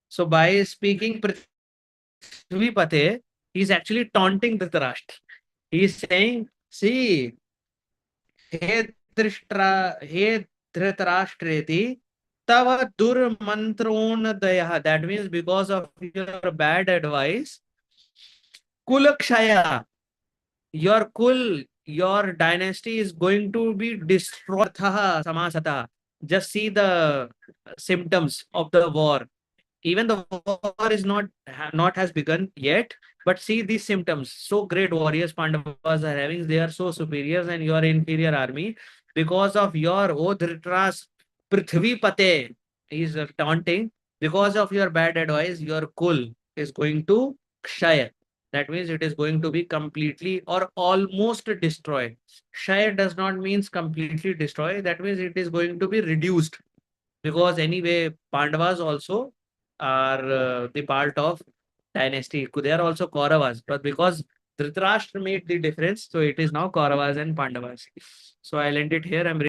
So by speaking Prithvi Pate, he is actually taunting Dhritarashtra. He is saying, see, हे Dhritarashtreti tava durmantronadayah. That means because of your bad advice, kulakshaya, your kul, your dynasty is going to be destroyed. Samasata. Just see the symptoms of the war. Even the war is not has begun yet, but see these symptoms. So great warriors Pandavas are having, they are so superior, and your inferior army, because of your Dhritarashtra Prithvi Pate, is taunting, because of your bad advice, your kul is going to kshaya. That means it is going to be completely or almost destroyed. Shaya does not means completely destroy. That means it is going to be reduced, because anyway Pandavas also are the part of dynasty. They are also Kauravas, but because Dhritarashtra made the difference, so it is now Kauravas and Pandavas. So I'll end it here.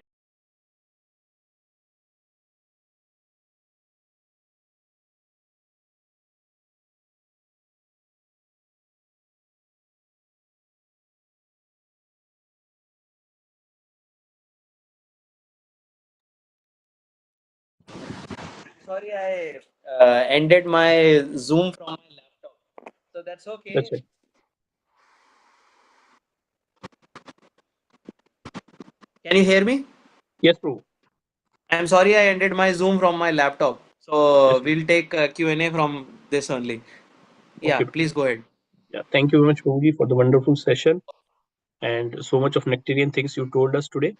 Sorry, I ended my Zoom from my laptop. So that's okay. That's it. Can you hear me? Yes, Prabhu. I'm sorry, I ended my Zoom from my laptop. So we'll take Q&A from this only. Yeah, Okay. please go ahead. Yeah, thank you very much, Prabhuji, for the wonderful session and so much of nectarian things you told us today.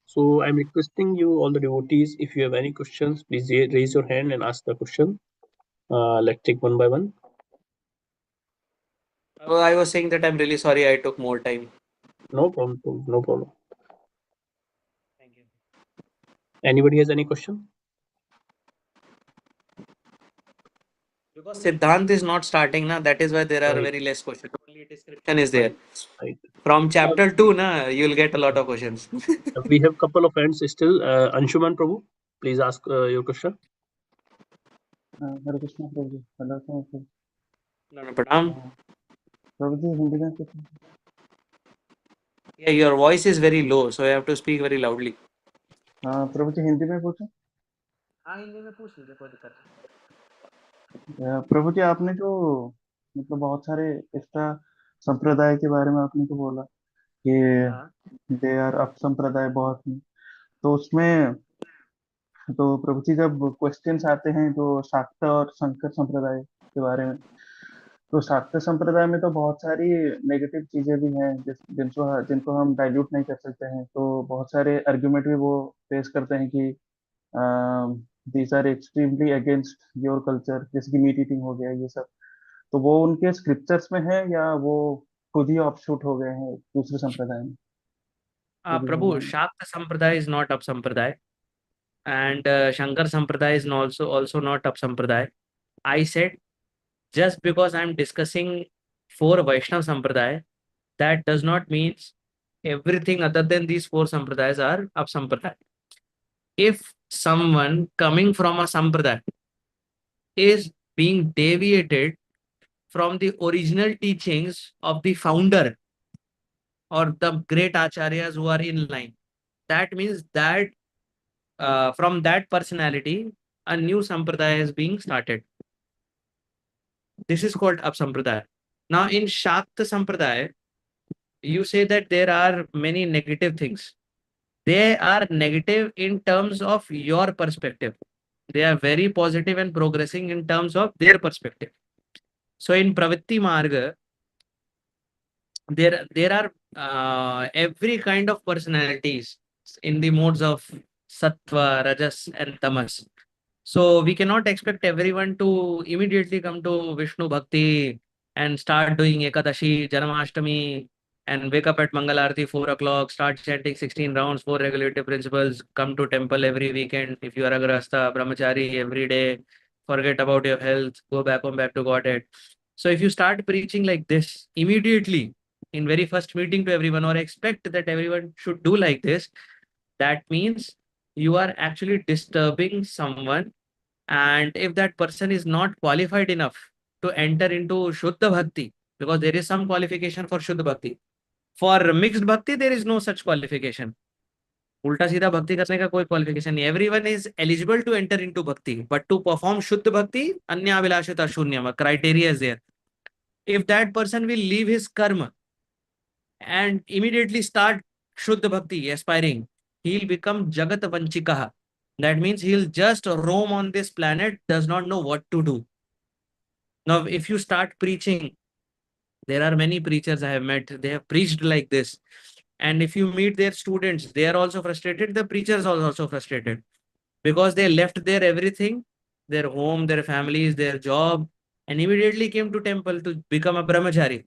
So I'm requesting you, all the devotees, if you have any questions, please raise your hand and ask the question. Let's take one by one. I was saying that I'm really sorry I took more time. No problem, Prabhu, no problem. Thank you. Anybody has any question? Because Siddhant is not starting, na, that is why there are Right, very less questions. Only description is there. right. From chapter 2, na, you'll get a lot of questions. We have couple of hands still. Anshuman Prabhu, please ask your question. Hare Krishna Prabhu ji hello Prabhu No, no, Pranam. Prabhu ji Hindi में कुछ Yeah, your voice is very low, so you have to speak very loudly. हाँ प्रभु जी हिंदी में पूछूं हाँ, हिंदी में पूछ लीजिए, कोई दिक्कत प्रभु जी आपने जो मतलब बहुत सारे एक्स्ट्रा संप्रदाय के बारे में आपने तो बोला कि नहीं। हाँ, दे आर अप संप्रदाय बहुत हैं तो उसमें तो प्रभु जी जब क्वेश्चंस आते हैं जो शाक्त और शंकर संप्रदाय के बारे में तो शाक्त संप्रदाय में तो बहुत सारी नेगेटिव चीजें भी हैं जिनको जिनको हम डाइल्यूट नहीं कर सकते हैं तो बहुत सारे आर्ग्यूमेंट भी वो फेस करते हैं कि these are extremely against your culture जैसे कि मीट ईटिंग हो गया ये सब तो वो उनके स्क्रिप्चर्स में है या वो खुद ही ऑफशूट हो गए हैं दूसरे संप्रदाय में वो भी हम Prabhu, जानें। Shakta Sampradaya is not up Sampradaya, and Shankar Sampradaya is also not up Sampradaya. I said just because I'm discussing four Vaishnava Sampradaya, that does not mean everything other than these four Sampradayas are up Sampradaya. If someone coming from a Sampradaya is being deviated from the original teachings of the founder or the great acharyas who are in line, that means that from that personality, a new sampradaya is being started. This is called Apsampradaya. Now, in Shakta Sampradaya, you say that there are many negative things. They are negative in terms of your perspective. They are very positive and progressing in terms of their perspective. So, in Pravitti Marga, there are every kind of personalities in the modes of Sattva, Rajas, and Tamas. So we cannot expect everyone to immediately come to Vishnu Bhakti and start doing Ekadashi, Janmashtami, and wake up at Mangal Aarti 4 o'clock, start chanting 16 rounds, 4 regulative principles, come to temple every weekend. If you are a Grahastha, Brahmachari every day, forget about your health, go back home, back to Godhead. So if you start preaching like this immediately in very first meeting to everyone or expect that everyone should do like this, that means you are actually disturbing someone, and if that person is not qualified enough to enter into Shuddha Bhakti, because there is some qualification for Shuddha Bhakti. For mixed Bhakti, there is no such qualification. उल्टा सीधा भक्ति करने का कोई qualification नहीं. Everyone is eligible to enter into bhakti, but to perform Shuddha Bhakti, Anya Abhilashita Shunyam, a criteria is there. If that person will leave his karma and immediately start Shuddha Bhakti, aspiring, he'll become Jagat Vanchikaha. That means he'll just roam on this planet, does not know what to do. Now, if you start preaching, there are many preachers I have met, they have preached like this. And if you meet their students, they are also frustrated. The preachers are also frustrated because they left their everything, their home, their families, their job, and immediately came to temple to become a brahmachari.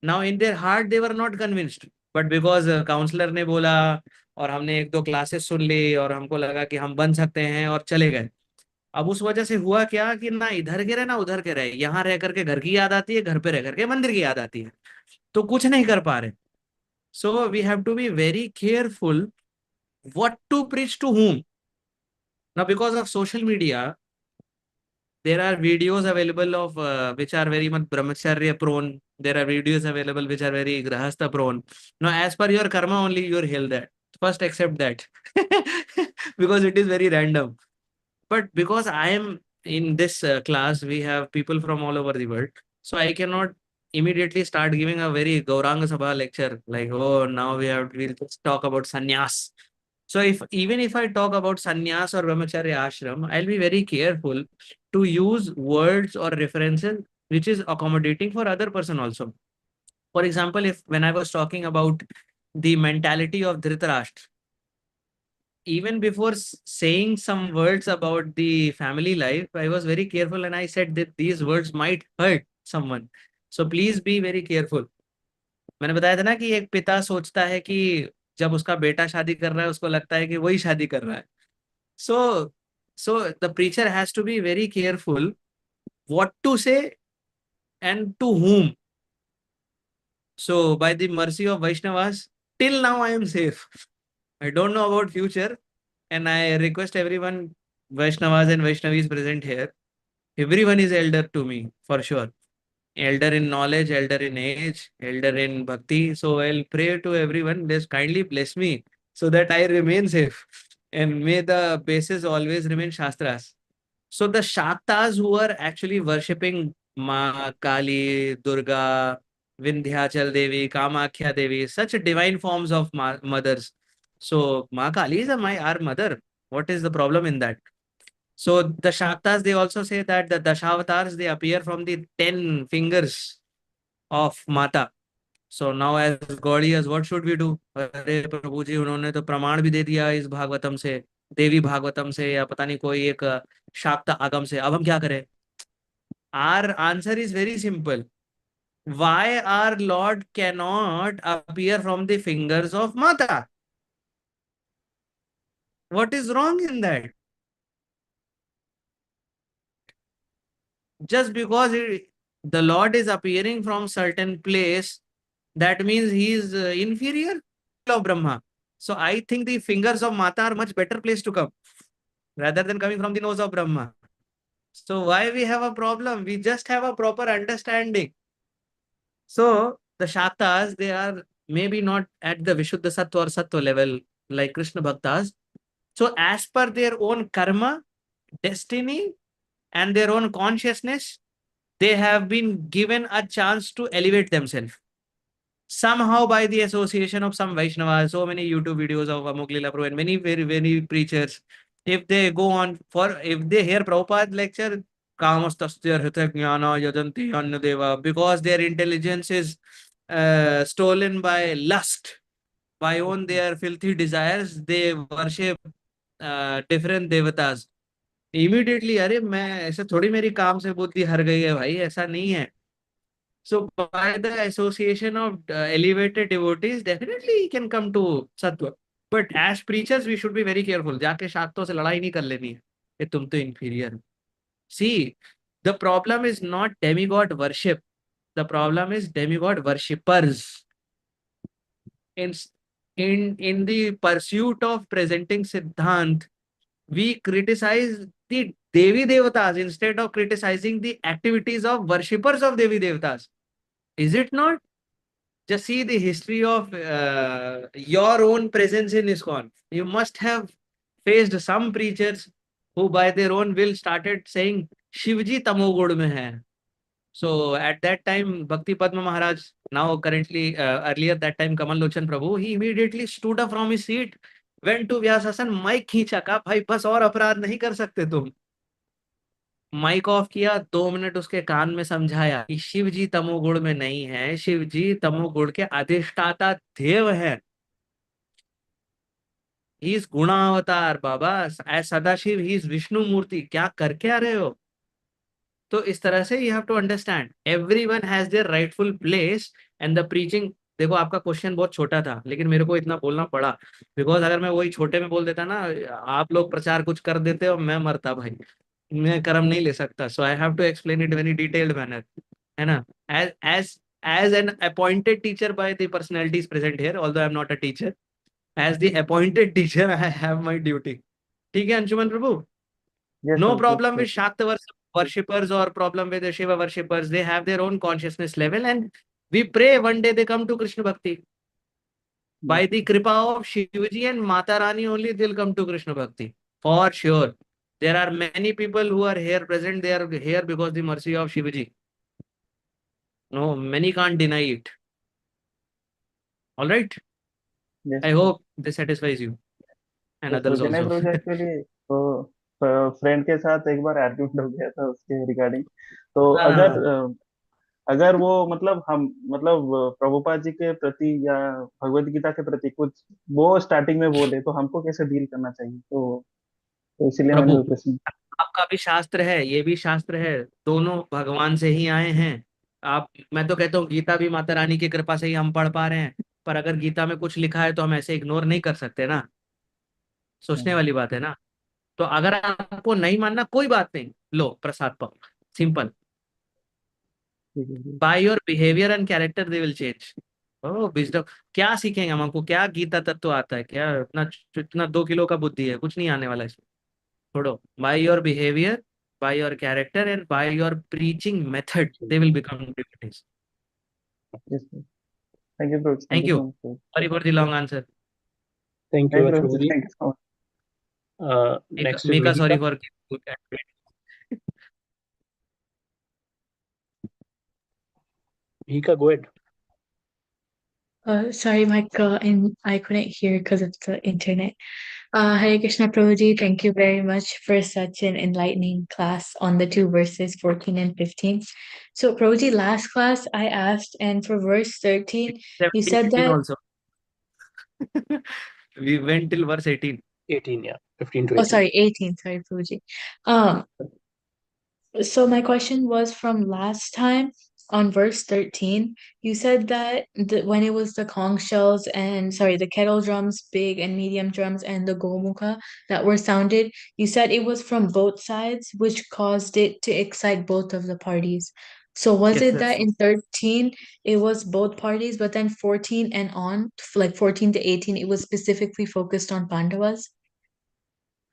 Now, in their heart, they were not convinced. But because counsellor ने बोला और हमने एक दो classes सुन ली और हमको लगा कि हम बन सकते हैं और चले गए. अब उस वजह से हुआ क्या कि ना इधर के रहे ना उधर के रहे, यहाँ रह करके घर की याद आती है, घर पे रह करके मंदिर की याद आती है, तो कुछ नहीं कर पा रहे. So we have to be very careful what to preach to whom. Now, because of social media, there are videos available of which are very much brahmacharya prone. There are videos available which are very grahastha prone. Now, as per your karma only, you heal that. First, accept that because it is very random. But because I am in this class, we have people from all over the world. So I cannot immediately start giving a very Gauranga Sabha lecture like, oh, now we'll just talk about sannyas. So even if I talk about sannyas or brahmacharya ashram, I'll be very careful to use words or references which is accommodating for other person also. For example, if when I was talking about the mentality of Dhritarashtra, even before saying some words about the family life, I was very careful and I said that these words might hurt someone. So please be very careful. मैंने बताया था ना कि एक पिता सोचता है कि जब उसका बेटा शादी कर रहा है उसको लगता है कि वही शादी कर रहा है. So the preacher has to be very careful what to say and to whom. So by the mercy of Vaishnavas, till now I am safe. I don't know about future, and I request everyone, Vaishnavas and Vaishnavis present here, everyone is elder to me for sure. Elder in knowledge, elder in age, elder in bhakti. So I'll pray to everyone, just kindly bless me so that I remain safe. And may the basis always remain Shastras. So the Shaktas who are actually worshipping Ma Kali, Durga, Vindhyachal Devi, Kamakhya Devi, such divine forms of mothers. So Ma Kali is our mother. What is the problem in that? So the Shaktas, they also say that the Dashavatars, they appear from the 10 fingers of Mata. So now as Gaudias, what should we do? अरे प्रभु जी उन्होंने तो प्रमाण भी दे दिया इस भागवतम से, देवी भागवतम से, या पता नहीं कोई एक शाक्ता आगम से. अब हम क्या करें? Our answer is very simple. Why our Lord cannot appear from the fingers of Mata? What is wrong in that? Just because the Lord is appearing from certain place, that means he is inferior of Brahma. So I think the fingers of Mata are much better place to come rather than coming from the nose of Brahma. So why we have a problem? We just have a proper understanding. So the Shaktas, they are maybe not at the Vishuddha Sattva or Sattva level like Krishna Bhaktas. So as per their own karma, destiny, and their own consciousness, they have been given a chance to elevate themselves. Somehow by the association of some Vaishnavas, so many YouTube videos of Amuk Lila Prabhu and many very, very preachers, if they go on for, if they hear Prabhupada lecture, Kamastasya Hrita Jnana Yajanti Annadeva, because their intelligence is stolen by lust, by own their filthy desires, they worship different devatas. Immediately, अरे मैं ऐसे थोड़ी मेरी काम से बुद्धि हर गई है भाई, ऐसा नहीं है. So by the association of elevated devotees, definitely he can come to Sattva. But as preachers, we should be very careful. जाके शाक्तों से लड़ाई नहीं कर लेनी है कि तुम तो inferior. See, the problem is not demigod worship. The problem is demigod worshippers. In in the pursuit of presenting Siddhant, we criticize the Devi Devatas instead of criticizing the activities of worshippers of Devi Devatas. Is it not? Just see the history of your own presence in ISKCON. You must have faced some preachers who by their own will started saying Shivji Tamogud mein hai. So at that time, Bhakti Padma Maharaj, now currently, earlier that time Kamal Lochan Prabhu, he immediately stood up from his seat, went to Vyasasan, mic खींचा, कहा भाई बस और अपराध नहीं कर सकते तुम. माइक ऑफ किया, 2 मिनट उसके कान में समझाया कि शिव जी तमोगुण में नहीं है, शिव जी तमोगुण के अधिष्ठाता देव है. ही इज गुणावतार बाबा, as Sadashiv he is Vishnu मूर्ति. क्या करके आ रहे हो? तो इस तरह से you have to understand everyone has their rightful place and the preaching. देखो आपका क्वेश्चन बहुत छोटा था लेकिन मेरे को इतना बोलना पड़ा, बिकॉज अगर मैं वही छोटे में बोल देता ना, आप लोग प्रचार कुछ कर देते और मैं मरता भाई, मैं कर्म नहीं ले सकता. So I have to explain it very detailed manner, है ना. As as an appointed teacher by the personalities present here, although I am not a teacher, as the appointed teacher I have my duty. ठीक है Anshuman Prabhu? Yes No Ankit, problem with Shakta worshippers or problem with the Shiva worshippers. They have their own consciousness level and we pray one day they come to Krishna Bhakti. By the kripa of Shivaji and Mata Rani only they'll come to Krishna Bhakti. For sure. There are many people who are here present. They are here because the mercy of Shivaji. No, many can't deny it. All right. Yes I hope this satisfies you. and तो others विनय also. प्रभु जी actually तो friend के साथ एक बार argument हो गया था उसके regarding. तो अगर हाँ, अगर वो मतलब हम मतलब प्रभुपाद जी के प्रति या भगवत गीता के प्रति कुछ वो स्टार्टिंग में बोले तो हमको कैसे डील करना चाहिए, तो इसीलिए मैंने प्रभु वो प्रश्न। आपका भी शास्त्र है, ये भी शास्त्र है, दोनों भगवान से ही आए हैं। आप मैं तो कहता हूँ गीता भी माता रानी की कृपा से ही हम पढ़ पा रहे हैं। पर अगर गीता में कुछ लिखा है तो हम ऐसे इग्नोर नहीं कर सकते ना, सोचने वाली बात है ना। तो अगर आपको नहीं मानना कोई बात नहीं, लो प्रसाद पाओ, सिंपल। ठीक है जी। By your behaviour and character they will change. Oh wisdom, क्या सीखेंगे हम? हमको क्या गीता तत्व आता है क्या? इतना 2 किलो का बुद्धि है, कुछ नहीं आने वाला इसमें। छोड़ो, by your behaviour, by your character and by your preaching method they will become devotees. Yes sir. Thank thank you you, so much. Sorry for the long answer. Thank you, नहीं much, Prabhu ji, Prabhuji. Thank you so much. Next is मेका sorry Vihika. For Vihika, go ahead. Sorry, Mike, and I couldn't hear because of the internet. Hare Krishna Prabhuji, thank you very much for such an enlightening class on the two verses 14 and 15. So, Prabhuji, last class I asked, and for verse 13, you 17, said 18 that, also. We went till verse 18. 18, yeah. 15 to oh, 18. sorry, 18, sorry, Prabhuji. Um, So my question was from last time on verse 13. You said that when it was the conch shells and sorry, the kettle drums, big and medium drums, and the gomukha that were sounded, you said it was from both sides, which caused it to excite both of the parties. So was Yes, it that's that true. in 13 it was both parties, but then 14 and on, like 14 to 18, it was specifically focused on Pandavas?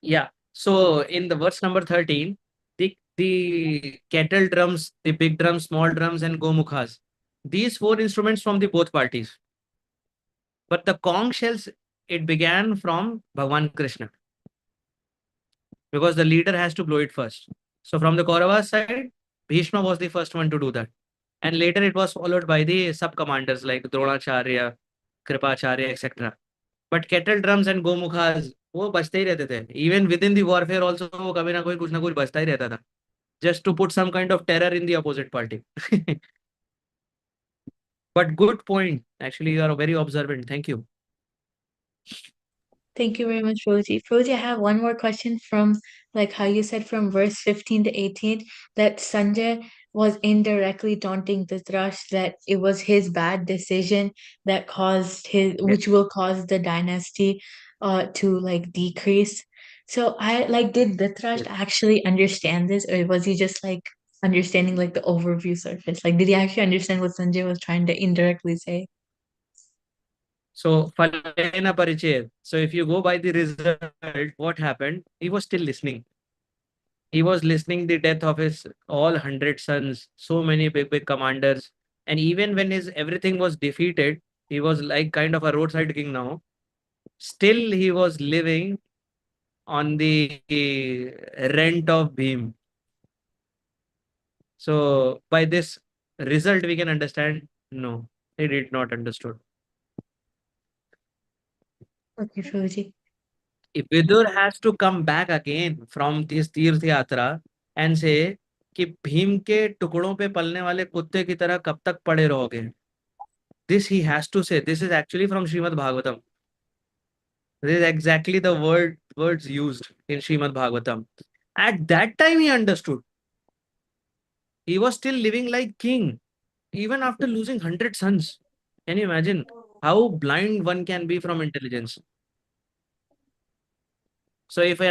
Yeah. So in the verse number 13, the kettle drums, the big drums, small drums, and gomukhas, these four instruments from the both parties. But the conch shells, it began from Bhagwan Krishna because the leader has to blow it first. So from the Kauravas side, Bhishma was the first one to do that. And later it was followed by the sub-commanders like Dronacharya, Kripacharya, etc. But kettle drums and गोमुखास वो बजते ही रहते थे, even with in the warfare also वो कभी ना कोई कुछ ना कुछ बजता ही रहता था, just to put some kind of terror in the opposite party. But good point, actually you are very observant, thank you. Thank you very much, Rosie. Rosie, I have one more question from like how you said from verse 15 to 18 that Sanjay was indirectly taunting Dhritarashtra that it was his bad decision that caused his which will cause the dynasty to like decrease. So I like did Dhritarashtra actually understand this or was he just like understanding like the overview surface? Like did he actually understand what Sanjay was trying to indirectly say? So Falena Parichaya. So if you go by the result, what happened? He was still listening. He was listening the death of his all 100 sons, so many big commanders, and even when his everything was defeated, he was like kind of a roadside king now. Still, he was living on the rent of Bhim. So by this result, we can understand no, he did not understood. Okay, Rosie. If Vidur has to come back again from this तीर्थ यात्रा and say कि भीम के टुकड़ों पे पलने वाले कुत्ते की तरह कब तक पड़े रहोगे, this he has to say. This is actually from Srimad Bhagavatam. This is exactly the words used in Srimad Bhagavatam. At that time he understood. He was still living like king even after losing 100 sons. Can you imagine how blind one can be from intelligence? So if our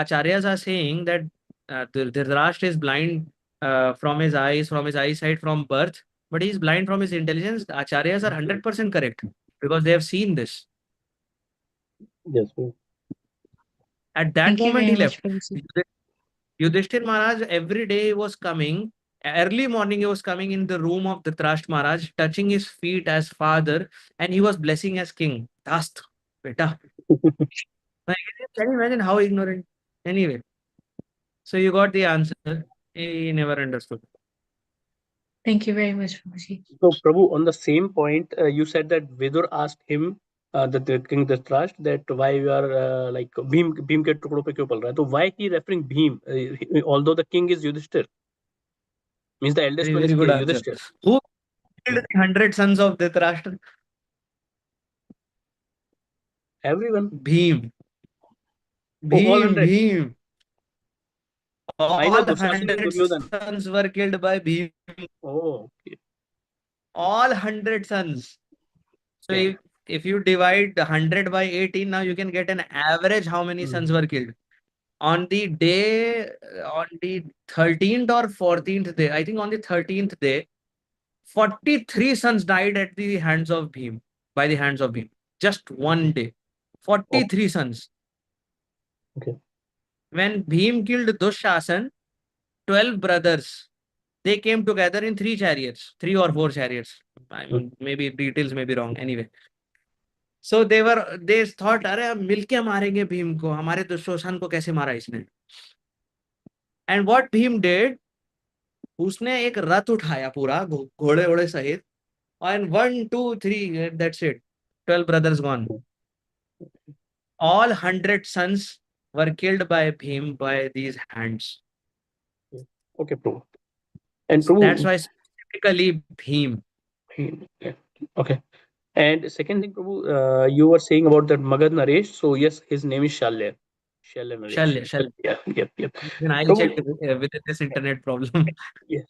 acharyas are saying that Dhritarashtra is blind from his eyes, from his eyesight from birth, but he is blind from his intelligence, the acharyas are 100% correct because they have seen this. Yes, sir. At that Thank you moment very he much, left. Rosie. Yudhishthir Maharaj every day he was coming, early morning he was coming in the room of Dhritarashtra Maharaj, touching his feet as father, and he was blessing as king. Dast, beta. Like, can you imagine how ignorant? Anyway, so you got the answer. He never understood. Thank you very much, Rosie. So, Prabhu, on the same point, you said that Vidur asked him the king Dhritarashtra, that why you are like Bhim के टुकड़ों पे क्यों पल रहा है? तो why he referring Bhim, although the king is Yudhishthir, means the eldest one is Very good answer. Yudhishthir. Who killed the 100 sons of Dhritarashtra? Everyone. Bhim. Oh, all Bhim, 100. Bhim. Either All Dushashan and 100 Duryodhan. sons were killed by Bhim. Oh, okay. All 100 sons. So Okay. if you divide 100 by 18, now you can get an average how many sons were killed. On the day, on the 13th or 14th day, I think on the 13th day, 43 sons died at the hands of Bhim, by the hands of Bhim. Just one day. 43 sons. Okay. When Bhim killed Dushasan, 12 brothers, they came together in 3 chariots, 3 or 4 chariots. I mean, maybe details may be wrong. Anyway. So they thought, अरे हम मिलके मारेंगे भीम को, हमारे दुशासन को कैसे मारा इसने? And what Bhim did, उसने एक रथ उठाया पूरा घोड़े घोड़े सहित, and 1 2 3, that's it, 12 brothers gone. All 100 sons were killed by Bhim by these hands. Okay, Prabhu. And Prabhu, That's why specifically Bhim. Okay. And second thing, Prabhu, you were saying about that Magad Naresh. So yes, his name is Shalya. Shalya Naresh. Shalya. Yep. Then I Prabhu, checked with this internet problem. yes.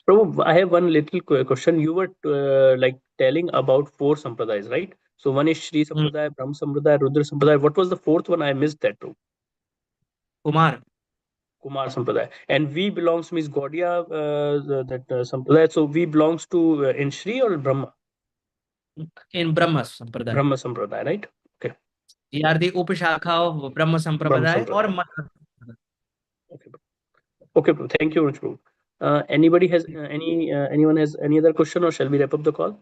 Prabhu, I have one little question. You were like telling about 4 sampradayas, right? So one is Shri Sampradaya, Brahm Sampradaya, Rudra Sampradaya. What was the 4th one? I missed that too. Kumar. Kumar Sampradaya. And we belongs to Miss Gaudiya, that Sampradaya. So we belongs to in Shri or Brahma? In Brahma Sampradaya. Brahma Sampradaya, right? Okay. We are the Upashakha of Brahma Sampradaya or Mata. Okay. Okay, bro. Thank you, Raj, bro. Anybody has anyone has any other question, or shall we wrap up the call?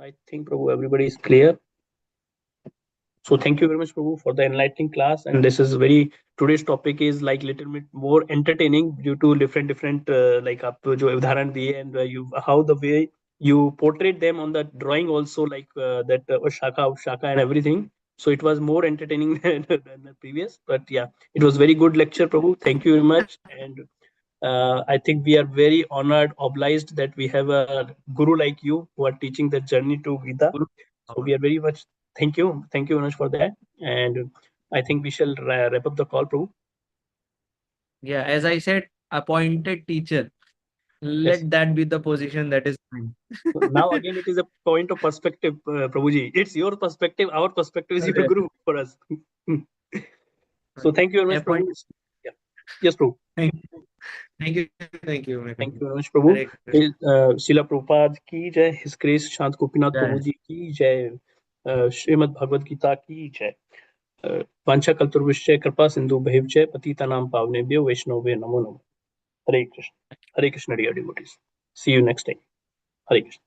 I think, Prabhu, everybody is clear. So thank you very much, Prabhu, for the enlightening class. And this is today's topic is like little bit more entertaining due to different like आप जो उदाहरण दिए and how the way you portrayed them on the drawing also, like that Shaka and everything. So it was more entertaining than the previous. But yeah, it was very good lecture, Prabhu. Thank you very much. And I think we are very honored, obliged that we have a guru like you who are teaching the journey to Gita. So we are very much thank you very much for that. And I think we shall wrap up the call, Prabhu. Yeah, as I said, appointed teacher. Let Yes. that be the position that is fine. Now again, it is a point of perspective, Prabhuji. It's your perspective. Our perspective is your guru for us. So thank you very much, Prabhu. Yeah. Yes, Prabhu. Thank you. Thank you. Thank you. Thank you very much, Prabhu. Hare Krishna. Srila Prabhupada की जय, His Grace शांत गोपीनाथ जय। प्रभु जी की जय, श्रीमद् भगवद गीता की जय। वांछा कल्पतरुभ्यश्च कृपा सिंधु भैवच पतितानां पावनेभ्यो वैष्णवेभ्यो नमो नमः। Hare Krishna. Hare Krishna, dear devotees. See you next time. Hare Krishna.